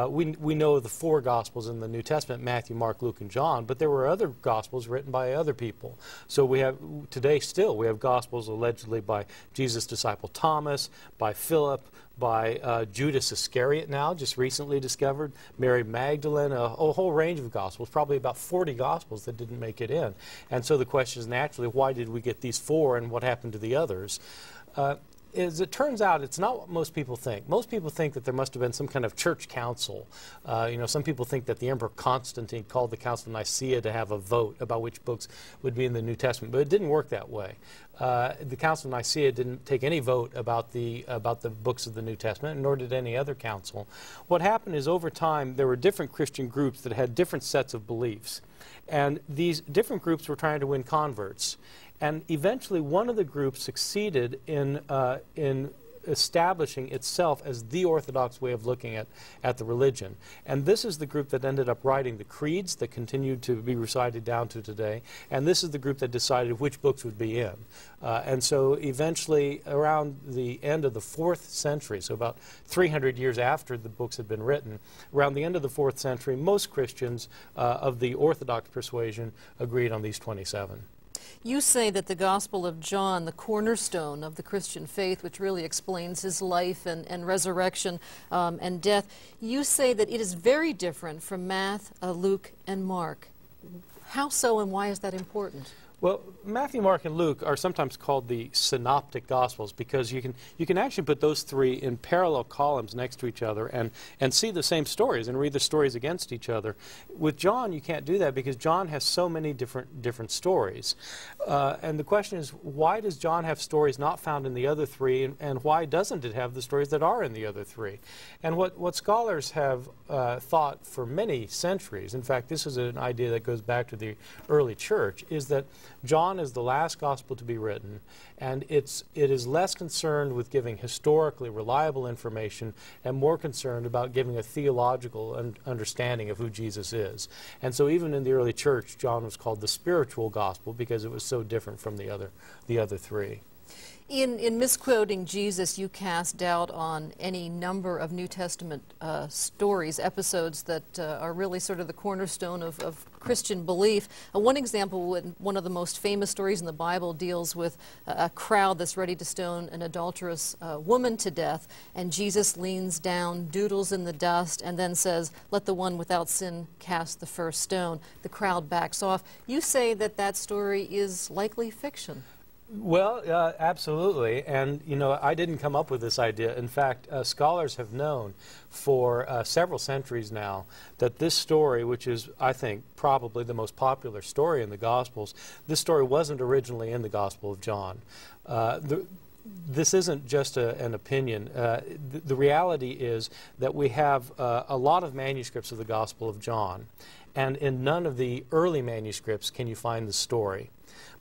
We know of the 4 Gospels in the New Testament, Matthew, Mark, Luke, and John, but there were other Gospels written by other people. So we have, today still, we have Gospels allegedly by Jesus' disciple Thomas, by Philip, by Judas Iscariot now, just recently discovered, Mary Magdalene, a whole range of Gospels, probably about 40 Gospels that didn't make it in. And so the question is naturally, why did we get these 4 and what happened to the others? As it turns out, it's not what most people think. Most people think that there must have been some kind of church council. Some people think that the Emperor Constantine called the Council of Nicaea to have a vote about which books would be in the New Testament, but it didn't work that way. The Council of Nicaea didn't take any vote about the books of the New Testament, nor did any other council. What happened is over time there were different Christian groups that had different sets of beliefs, and these different groups were trying to win converts. And eventually one of the groups succeeded in establishing itself as the orthodox way of looking at the religion. And this is the group that ended up writing the creeds that continue to be recited down to today. And this is the group that decided which books would be in. And so eventually, around the end of the 4th century, so about 300 years after the books had been written, around the end of the 4th century, most Christians of the Orthodox persuasion agreed on these 27. You say that the Gospel of John, the cornerstone of the Christian faith, which really explains his life and resurrection and death, you say that it is very different from Matthew, Luke, and Mark. How so, and why is that important? Well, Matthew, Mark, and Luke are sometimes called the synoptic Gospels because you can actually put those 3 in parallel columns next to each other and see the same stories and read the stories against each other. With John, you can't do that because John has so many different stories. And the question is, why does John have stories not found in the other 3, and why doesn't it have the stories that are in the other 3? And what scholars have thought for many centuries, in fact, this is an idea that goes back to the early church, is that John is the last gospel to be written, and it is less concerned with giving historically reliable information and more concerned about giving a theological understanding of who Jesus is. And so even in the early church, John was called the spiritual gospel because it was so different from the other 3. In misquoting Jesus, you cast doubt on any number of New Testament stories, episodes that are really sort of the cornerstone of Christian belief. One example, one of the most famous stories in the Bible, deals with a crowd that's ready to stone an adulterous woman to death, and Jesus leans down, doodles in the dust, and then says, "Let the one without sin cast the first stone." The crowd backs off. You say that that story is likely fiction. Well, absolutely, and I didn't come up with this idea. In fact, scholars have known for several centuries now that this story, which is, I think, probably the most popular story in the Gospels, this story wasn't originally in the Gospel of John. This isn't just an opinion. The reality is that we have a lot of manuscripts of the Gospel of John, and in none of the early manuscripts can you find the story.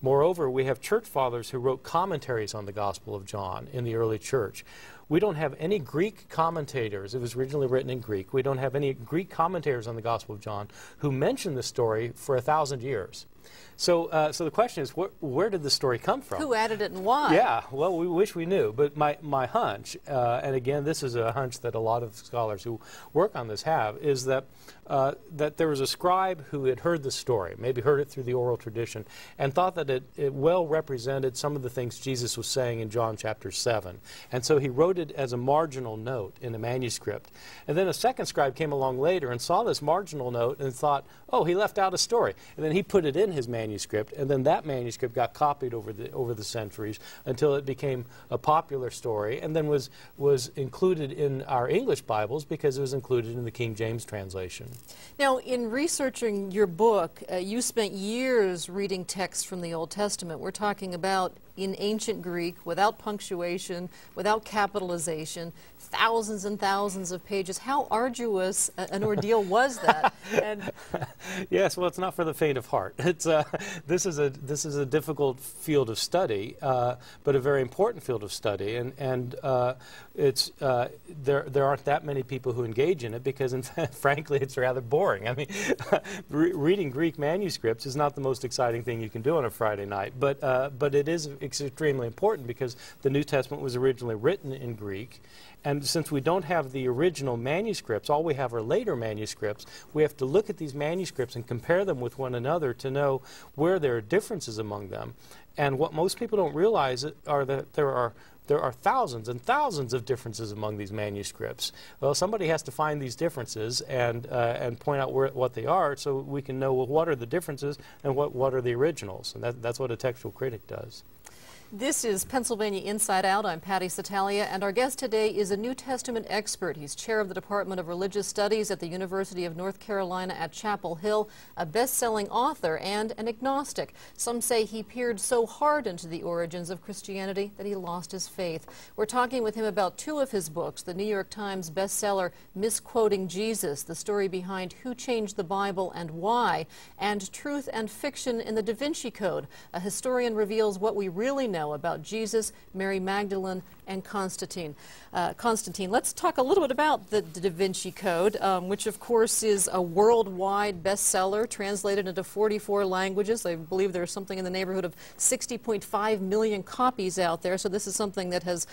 Moreover, we have church fathers who wrote commentaries on the Gospel of John in the early church. We don't have any Greek commentators. It was originally written in Greek. We don't have any Greek commentators on the Gospel of John who mention the story for 1,000 years. So the question is, where did the story come from? Who added it and why? Yeah, well, we wish we knew. But my hunch, and again, this is a hunch that a lot of scholars who work on this have, is that there was a scribe who had heard the story, maybe heard it through the oral tradition, and thought that it well represented some of the things Jesus was saying in John chapter 7. And so he wrote it as a marginal note in a manuscript. And then a second scribe came along later and saw this marginal note and thought, oh, he left out a story. And then he put it in his manuscript, and then that manuscript got copied over the centuries until it became a popular story, and then was included in our English Bibles because it was included in the King James translation. Now, in researching your book, you spent years reading texts from the Old Testament. We're talking about in ancient Greek, without punctuation, without capitalization, thousands and thousands of pages. How arduous an ordeal was that? And yes, well, it's not for the faint of heart. It's this is a difficult field of study, but a very important field of study, and there aren't that many people who engage in it because, in fact, frankly, it's rather boring. I mean, reading Greek manuscripts is not the most exciting thing you can do on a Friday night, but it is extremely important because the New Testament was originally written in Greek. And since we don't have the original manuscripts, all we have are later manuscripts, we have to look at these manuscripts and compare them with one another to know where there are differences among them. And what most people don't realize are that there are thousands and thousands of differences among these manuscripts. Well, somebody has to find these differences and point out what they are so we can know, well, what are the differences and what are the originals. And that's what a textual critic does. This is Pennsylvania Inside Out. I'm Patty Satalia, and our guest today is a New Testament expert. He's chair of the Department of Religious Studies at the University of North Carolina at Chapel Hill, a best-selling author and an agnostic. Some say he peered so hard into the origins of Christianity that he lost his faith. We're talking with him about two of his books, the New York Times bestseller Misquoting Jesus, the story behind who changed the Bible and why, and Truth and Fiction in the Da Vinci Code. A historian reveals what we really know about Jesus, Mary Magdalene, and Constantine. Let's talk a little bit about the Da Vinci Code, which of course is a worldwide bestseller, translated into 44 languages. I believe there's something in the neighborhood of 60.5 million copies out there, so this is something that has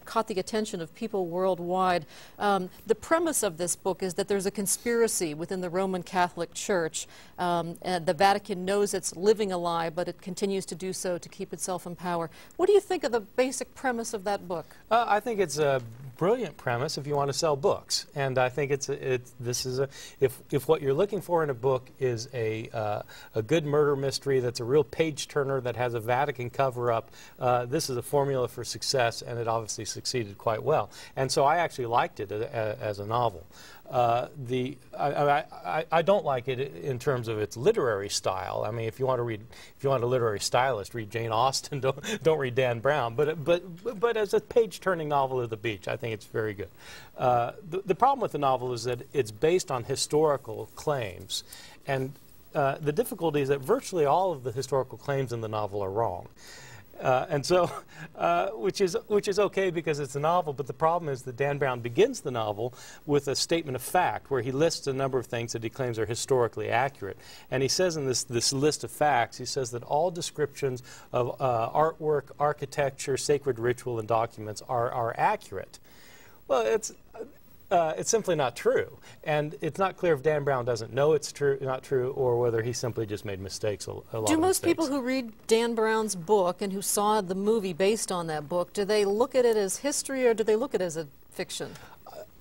caught the attention of people worldwide. The premise of this book is that there's a conspiracy within the Roman Catholic Church. The Vatican knows it's living a lie, but it continues to do so to keep itself in power. What do you think of the basic premise of that book? I think it's a brilliant premise if you want to sell books, and I think if what you're looking for in a book is a good murder mystery that's a real page turner that has a Vatican cover-up, this is a formula for success, and it obviously succeeded quite well. And so I actually liked it as a novel. I don't like it in terms of its literary style. I mean, if you want a literary stylist, read Jane Austen. Don't read Dan Brown. But as a page-turning novel at the beach, I think it's very good. The problem with the novel is that it's based on historical claims, and the difficulty is that virtually all of the historical claims in the novel are wrong. And so, which is okay because it's a novel, but the problem is that Dan Brown begins the novel with a statement of fact where he lists a number of things that he claims are historically accurate. And he says in this list of facts, he says that all descriptions of artwork, architecture, sacred ritual, and documents are accurate. Well, it's simply not true, and it's not clear if Dan Brown doesn't know it's not true, or whether he simply just made mistakes. Do most people who read Dan Brown's book and who saw the movie based on that book, do they look at it as history or do they look at it as a fiction?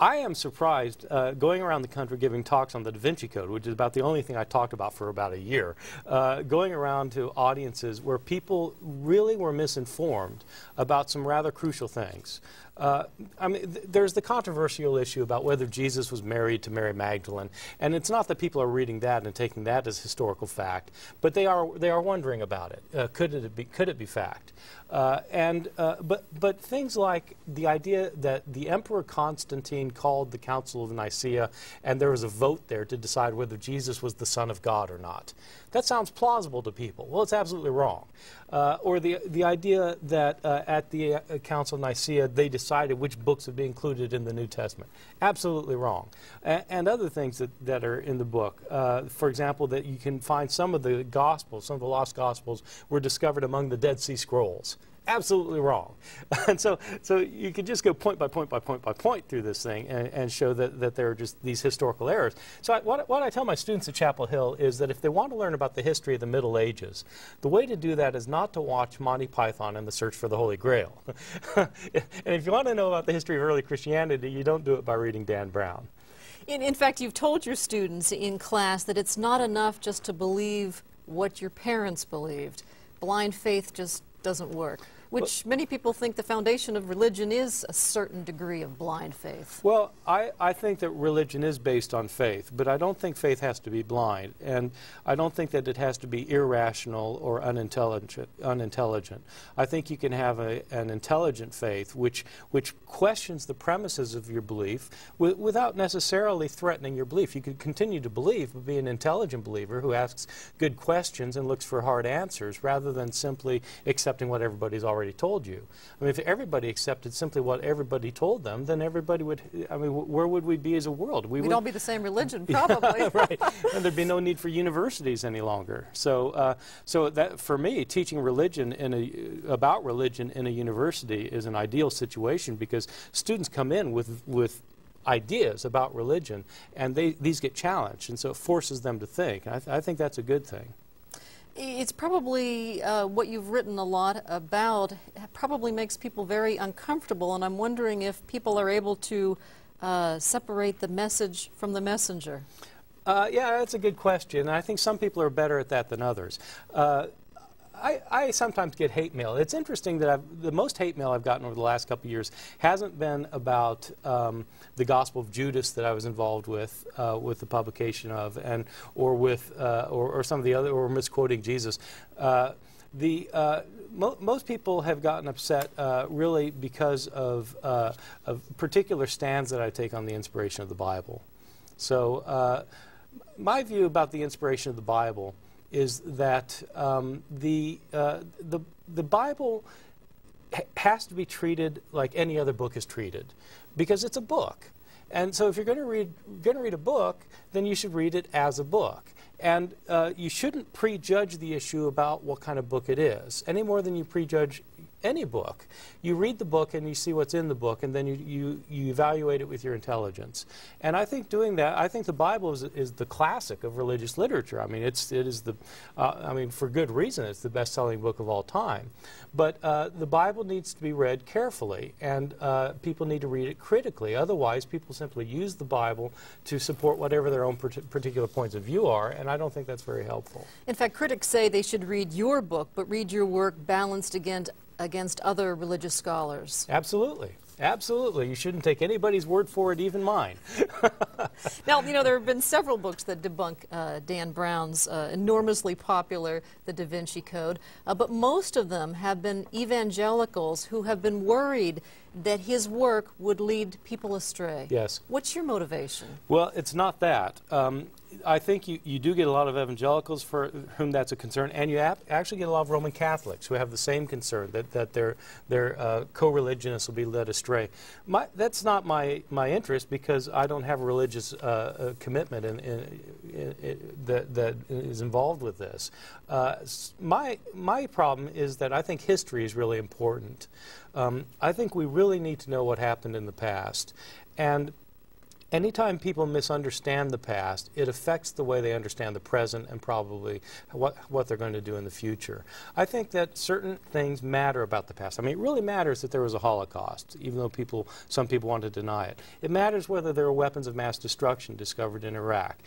I am surprised, going around the country giving talks on the Da Vinci Code, which is about the only thing I talked about for about a year, going around to audiences where people really were misinformed about some rather crucial things. I mean, there's the controversial issue about whether Jesus was married to Mary Magdalene, and it's not that people are reading that and taking that as historical fact, but they are wondering about it. Could it be fact? But things like the idea that the Emperor Constantine called the Council of Nicaea, and there was a vote there to decide whether Jesus was the Son of God or not. That sounds plausible to people. Well, it's absolutely wrong. Or the idea that at the Council of Nicaea they decided which books would be included in the New Testament. Absolutely wrong. And other things that are in the book. For example, that you can find some of the Gospels, some of the lost Gospels were discovered among the Dead Sea Scrolls. Absolutely wrong. And so you could just go point by point by point by point through this thing and show that there are just these historical errors. So what I tell my students at Chapel Hill is that if they want to learn about the history of the Middle Ages, the way to do that is not to watch Monty Python and the Search for the Holy Grail. And if you want to know about the history of early Christianity, you don't do it by reading Dan Brown. In fact, you've told your students in class that it's not enough just to believe what your parents believed. Blind faith just doesn't work, which many people think the foundation of religion is a certain degree of blind faith. Well, I think that religion is based on faith, but I don't think faith has to be blind, and I don't think that it has to be irrational or unintelligent. I think you can have an intelligent faith which questions the premises of your belief without necessarily threatening your belief. You could continue to believe, but be an intelligent believer who asks good questions and looks for hard answers rather than simply accepting what everybody's already told you. I mean, if everybody accepted simply what everybody told them, then everybody would, I mean, where would we be as a world? We'd all be the same religion, probably. Right. And there'd be no need for universities any longer. So, so that, for me, teaching religion about religion in a university is an ideal situation because students come in with ideas about religion, and these get challenged, and so it forces them to think. I think that's a good thing. It's probably what you've written a lot about probably makes people very uncomfortable, and I'm wondering if people are able to separate the message from the messenger. Yeah, that's a good question. I think some people are better at that than others. I sometimes get hate mail. It's interesting that the most hate mail I've gotten over the last couple of years hasn't been about the Gospel of Judas that I was involved with the publication of, or some of the other, or misquoting Jesus. Most people have gotten upset really because of particular stands that I take on the inspiration of the Bible. So my view about the inspiration of the Bible is that the Bible has to be treated like any other book is treated, because it's a book. And so if you're going to read a book, then you should read it as a book. And you shouldn't prejudge the issue about what kind of book it is, any more than you prejudge any book. You read the book and you see what's in the book, and then you evaluate it with your intelligence. And I think doing that, I think the Bible is the classic of religious literature. I mean, it is the, I mean, for good reason, it's the best-selling book of all time. But the Bible needs to be read carefully, and people need to read it critically. Otherwise, people simply use the Bible to support whatever their own particular points of view are, and I don't think that's very helpful. In fact, critics say they should read your book, but read your work balanced against other religious scholars. Absolutely. Absolutely. You shouldn't take anybody's word for it, even mine. Now, you know, there have been several books that debunk Dan Brown's enormously popular The Da Vinci Code, but most of them have been evangelicals who have been worried that his work would lead people astray. Yes. What's your motivation? Well, it's not that. I think you do get a lot of evangelicals for whom that's a concern, and you actually get a lot of Roman Catholics who have the same concern, that their co-religionists will be led astray. That's not my interest, because I don't have a religious commitment that is involved with this. My problem is that I think history is really important. I think we really need to know what happened in the past. And anytime people misunderstand the past, it affects the way they understand the present and probably what they're going to do in the future. I think that certain things matter about the past. I mean, it really matters that there was a Holocaust, even though some people want to deny it. It matters whether there were weapons of mass destruction discovered in Iraq.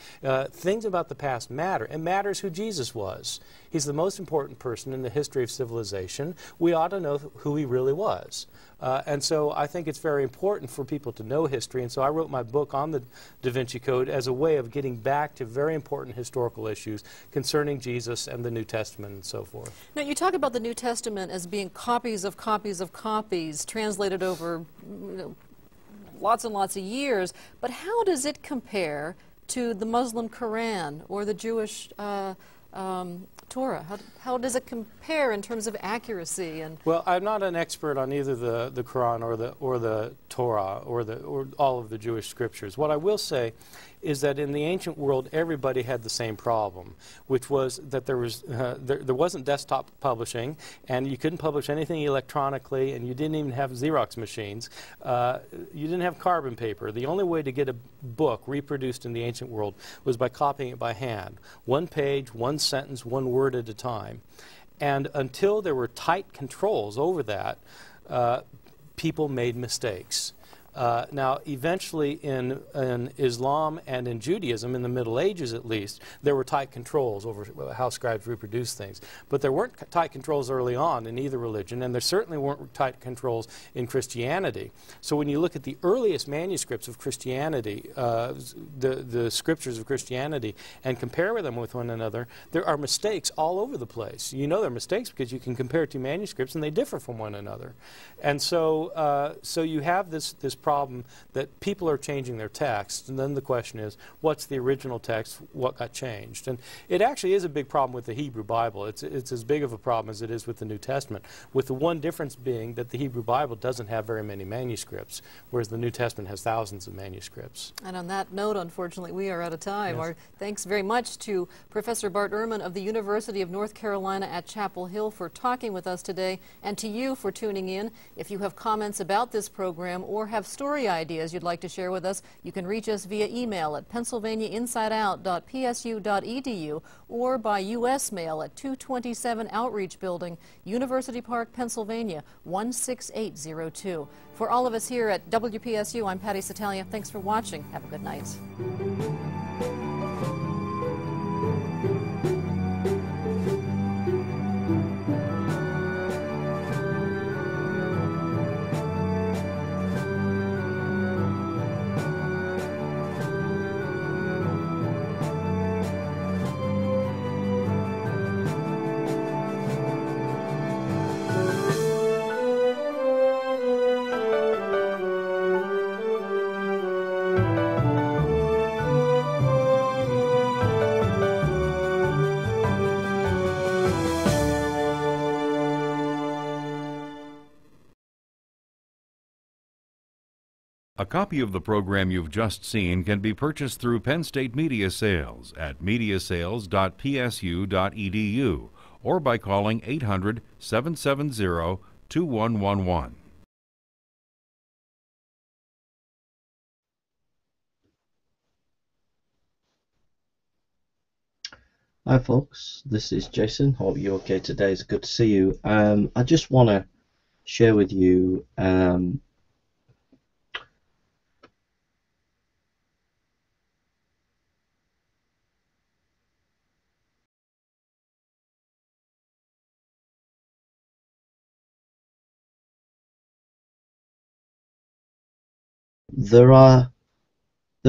Things about the past matter. It matters who Jesus was. He's the most important person in the history of civilization. We ought to know who he really was. And so I think it's very important for people to know history, and so I wrote my book on the Da Vinci Code as a way of getting back to very important historical issues concerning Jesus and the New Testament and so forth. Now, you talk about the New Testament as being copies of copies of copies translated over lots and lots of years, but how does it compare to the Muslim Quran or the Jewish Torah? How does it compare in terms of accuracy? And well, I'm not an expert on either the Quran or the Torah or all of the Jewish scriptures. What I will say is that in the ancient world, everybody had the same problem, which was that there wasn't desktop publishing, and you couldn't publish anything electronically, and you didn't even have Xerox machines. You didn't have carbon paper. The only way to get a book reproduced in the ancient world was by copying it by hand, one page, one sentence, one word at a time. And until there were tight controls over that, people made mistakes. Now, eventually in Islam and in Judaism, in the Middle Ages at least, there were tight controls over how scribes reproduced things. But there weren't tight controls early on in either religion, and there certainly weren't tight controls in Christianity. So when you look at the earliest manuscripts of Christianity, the scriptures of Christianity, and compare them with one another, there are mistakes all over the place. You know they're mistakes because you can compare two manuscripts and they differ from one another. And so, so you have this problem that people are changing their text, and then the question is, what's the original text? What got changed? And it actually is a big problem with the Hebrew Bible. It's as big of a problem as it is with the New Testament, with the one difference being that the Hebrew Bible doesn't have very many manuscripts, whereas the New Testament has thousands of manuscripts. And on that note, unfortunately, we are out of time. Yes. Our thanks very much to Professor Bart Ehrman of the University of North Carolina at Chapel Hill for talking with us today, and to you for tuning in. If you have comments about this program or have story ideas you'd like to share with us, you can reach us via email at pennsylvaniainsideout.psu.edu or by U.S. mail at 227 Outreach Building, University Park, Pennsylvania, 16802. For all of us here at WPSU, I'm Patty Satalia. Thanks for watching. Have a good night. A copy of the program you've just seen can be purchased through Penn State Media Sales at mediasales.psu.edu or by calling 800-770-2111. Hi folks, this is Jason. Hope you're okay today. It's good to see you. I just want to share with you there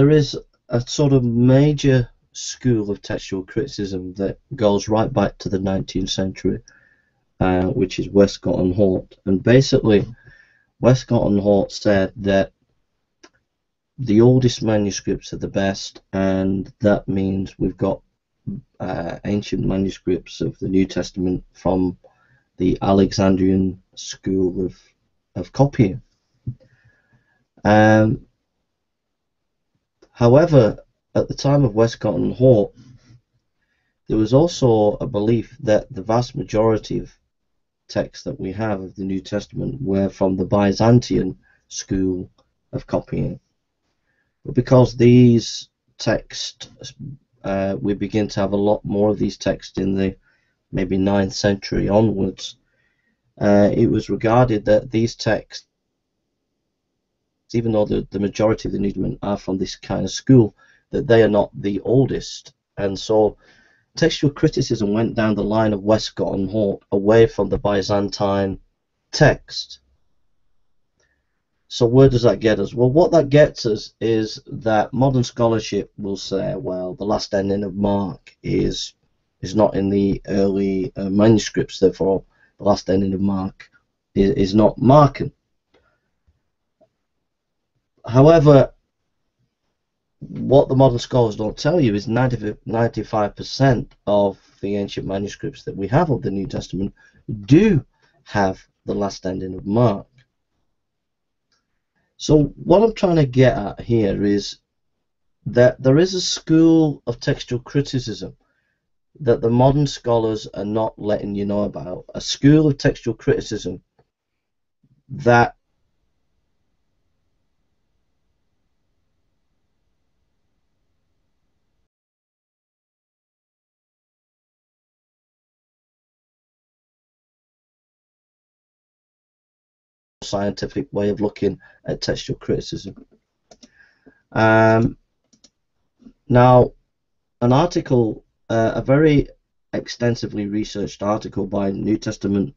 is a sort of major school of textual criticism that goes right back to the 19th century, which is Westcott and Hort. And basically, Westcott and Hort said that the oldest manuscripts are the best, and that means we've got ancient manuscripts of the New Testament from the Alexandrian school of copying. However, at the time of Westcott and Hort, there was also a belief that the vast majority of texts that we have of the New Testament were from the Byzantine school of copying. But because these texts, we begin to have a lot more of these texts in the maybe 9th century onwards, it was regarded that these texts, even though the majority of the New Testament are from this kind of school, that they are not the oldest. And so textual criticism went down the line of Westcott and Hort away from the Byzantine text. So where does that get us? Well, what that gets us is that modern scholarship will say, well, the last ending of Mark is not in the early manuscripts, therefore the last ending of Mark is not Markan. However, what the modern scholars don't tell you is 95% of the ancient manuscripts that we have of the New Testament do have the last ending of Mark. So what I'm trying to get at here is that there is a school of textual criticism that the modern scholars are not letting you know about, a school of textual criticism that scientific way of looking at textual criticism. Now, an article, a very extensively researched article by New Testament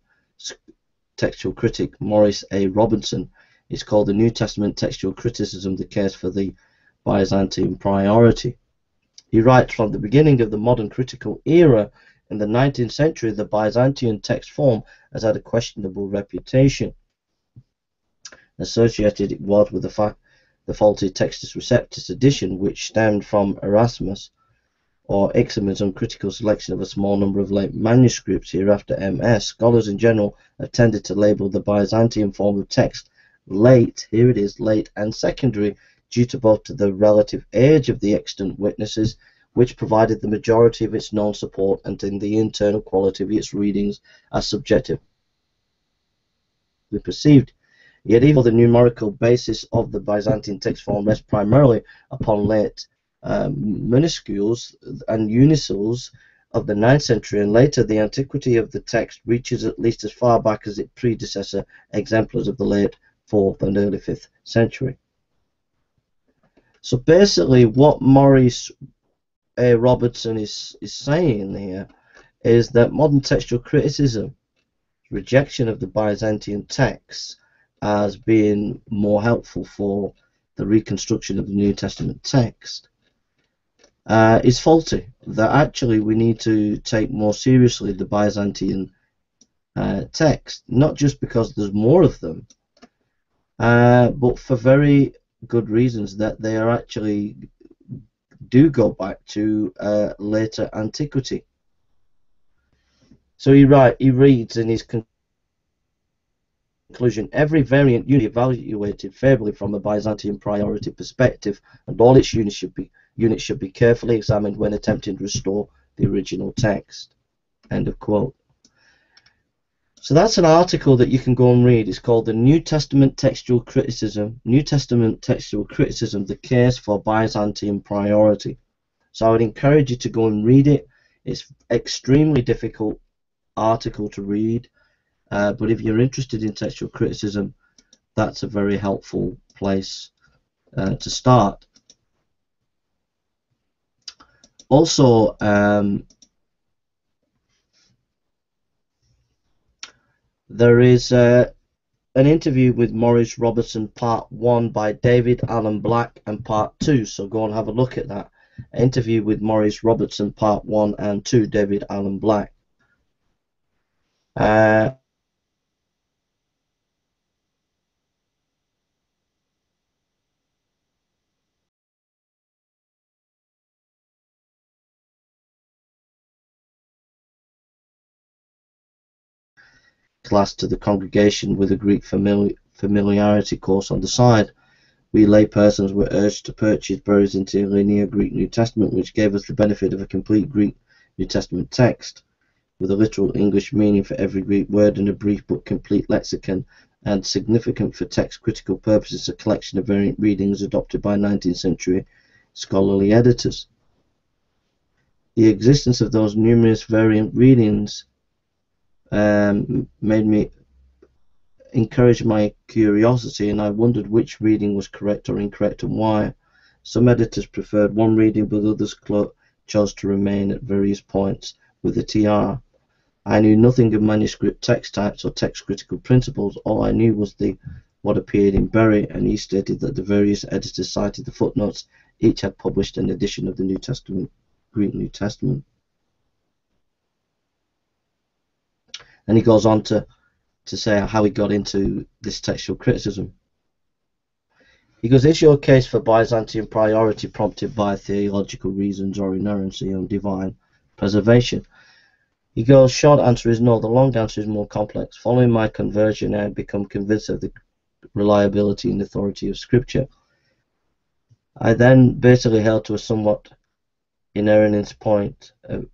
textual critic Maurice A. Robinson, is called The New Testament Textual Criticism, the Case for the Byzantine Priority. He writes, from the beginning of the modern critical era in the 19th century, the Byzantine text form has had a questionable reputation. Associated it was with the faulty Textus Receptus edition, which stemmed from Erasmus or Ixham's uncritical selection of a small number of late manuscripts, hereafter MS. Scholars in general have tended to label the Byzantine form of text late, here it is, late and secondary, due to both to the relative age of the extant witnesses, which provided the majority of its known support, and in the internal quality of its readings as subjectively perceived. Yet even the numerical basis of the Byzantine text form rests primarily upon late minuscules and uncials of the 9th century, and later the antiquity of the text reaches at least as far back as its predecessor exemplars of the late 4th and early 5th century. So basically what Maurice A. Robertson is saying here is that modern textual criticism, rejection of the Byzantine texts as being more helpful for the reconstruction of the New Testament text, is faulty. That actually we need to take more seriously the Byzantine text, not just because there's more of them, but for very good reasons, that they are actually do go back to later antiquity. So he reads in his conclusion, every variant unit evaluated favorably from a Byzantine priority perspective, and all its units should be carefully examined when attempting to restore the original text. End of quote. So that's an article that you can go and read. It's called The New Testament Textual Criticism, the Case for Byzantine Priority. So I would encourage you to go and read it. It's extremely difficult article to read, but if you're interested in textual criticism, that's a very helpful place to start. Also, there is an interview with Maurice Robertson, Part 1 by David Allen Black, and Part 2, so go and have a look at that. Interview with Maurice Robertson, Part 1 and 2, David Allen Black. Class to the congregation with a Greek familiarity course on the side. We laypersons were urged to purchase Burroughs' interlinear Greek New Testament, which gave us the benefit of a complete Greek New Testament text, with a literal English meaning for every Greek word and a brief but complete lexicon, and significant for text critical purposes, a collection of variant readings adopted by 19th century scholarly editors. The existence of those numerous variant readings made me encourage my curiosity, and I wondered which reading was correct or incorrect and why. Some editors preferred one reading, but others chose to remain at various points with the TR. I knew nothing of manuscript text types or text critical principles. All I knew was what appeared in Berry, and he stated that the various editors cited the footnotes. Each had published an edition of the New Testament, Greek New Testament. And he goes on to say how he got into this textual criticism. He goes, is your case for Byzantine priority prompted by theological reasons or inerrancy on divine preservation? He goes, short answer is no, the long answer is more complex. Following my conversion, I had become convinced of the reliability and authority of Scripture. I then basically held to a somewhat inerrant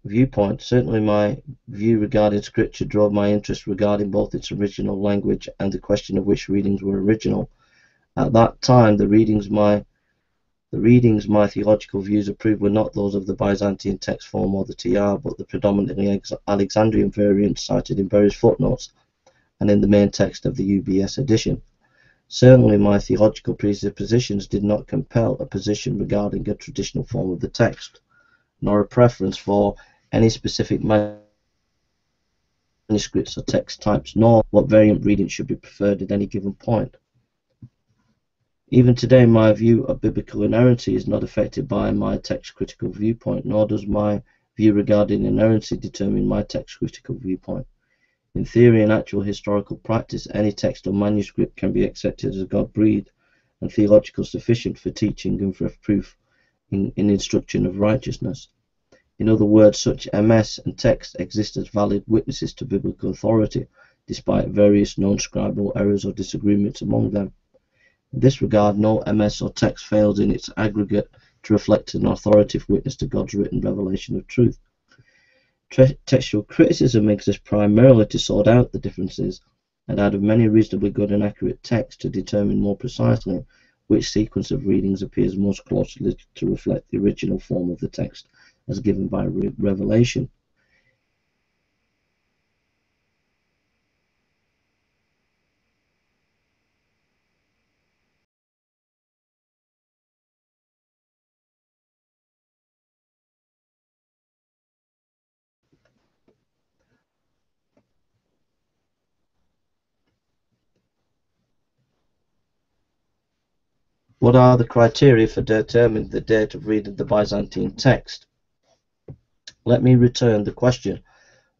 viewpoint. Certainly my view regarding Scripture drove my interest regarding both its original language and the question of which readings were original. At that time, the readings my theological views approved were not those of the Byzantine text form or the TR, but the predominantly Alexandrian variants cited in various footnotes and in the main text of the UBS edition. Certainly my theological presuppositions did not compel a position regarding a traditional form of the text, nor a preference for any specific manuscripts or text types, nor what variant reading should be preferred at any given point. Even today, my view of biblical inerrancy is not affected by my text critical viewpoint, nor does my view regarding inerrancy determine my text critical viewpoint. In theory and actual historical practice, any text or manuscript can be accepted as God-breathed and theological sufficient for teaching and for proof in instruction of righteousness. In other words, such MS and text exist as valid witnesses to biblical authority, despite various non-scribal errors or disagreements among them. In this regard, no MS or text fails in its aggregate to reflect an authoritative witness to God's written revelation of truth. Textual criticism exists primarily to sort out the differences and out of many reasonably good and accurate texts to determine more precisely which sequence of readings appears most closely to reflect the original form of the text as given by revelation. What are the criteria for determining the date of reading the Byzantine text? Let me return the question.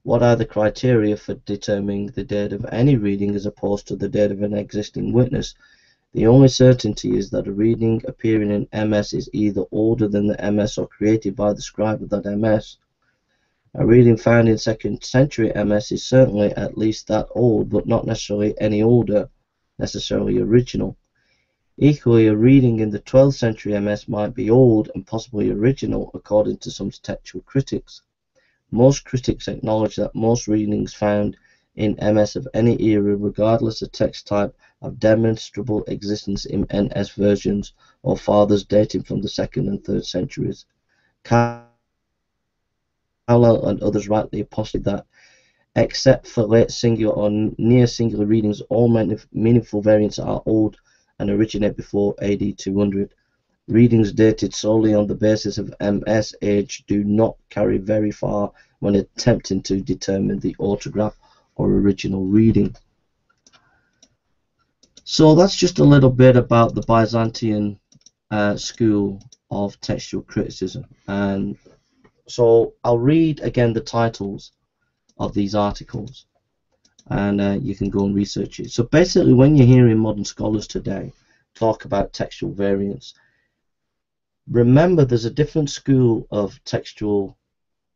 What are the criteria for determining the date of any reading as opposed to the date of an existing witness? The only certainty is that a reading appearing in MS is either older than the MS or created by the scribe of that MS. A reading found in 2nd century MS is certainly at least that old, but not necessarily any older, necessarily original. Equally, a reading in the 12th century MS might be old and possibly original, according to some textual critics. Most critics acknowledge that most readings found in MS of any era, regardless of text type, have demonstrable existence in NS versions or fathers dating from the 2nd and 3rd centuries. Carlyle and others rightly posit that, except for late singular or near singular readings, all meaningful variants are old and originate before AD 200. Readings dated solely on the basis of MS age do not carry very far when attempting to determine the autograph or original reading. So that's just a little bit about the Byzantine school of textual criticism. And so I'll read again the titles of these articles, and you can go and research it. So basically, when you're hearing modern scholars today talk about textual variants, remember there's a different school of textual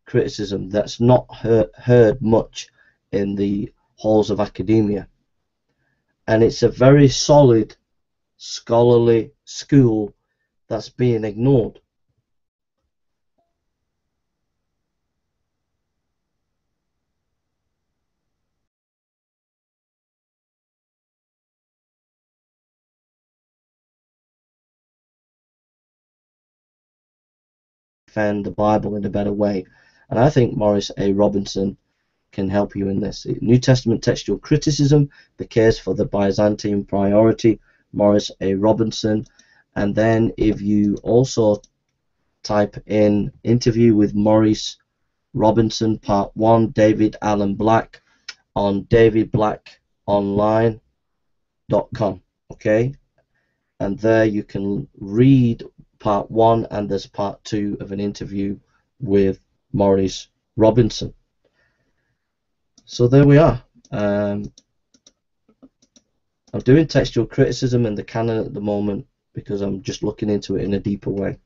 criticism that's not heard much in the halls of academia, and it's a very solid scholarly school that's being ignored. Defend the Bible in a better way, and I think Morris A. Robinson can help you in this. New Testament Textual Criticism, The Case for the Byzantine Priority, Morris A. Robinson. And then if you also type in Interview with Morris Robinson Part 1, David Allen Black, on davidblackonline.com, okay? And there you can read Part 1, and there's Part 2 of an interview with Morris Robinson. So there we are. I'm doing textual criticism in the canon at the moment because I'm just looking into it in a deeper way.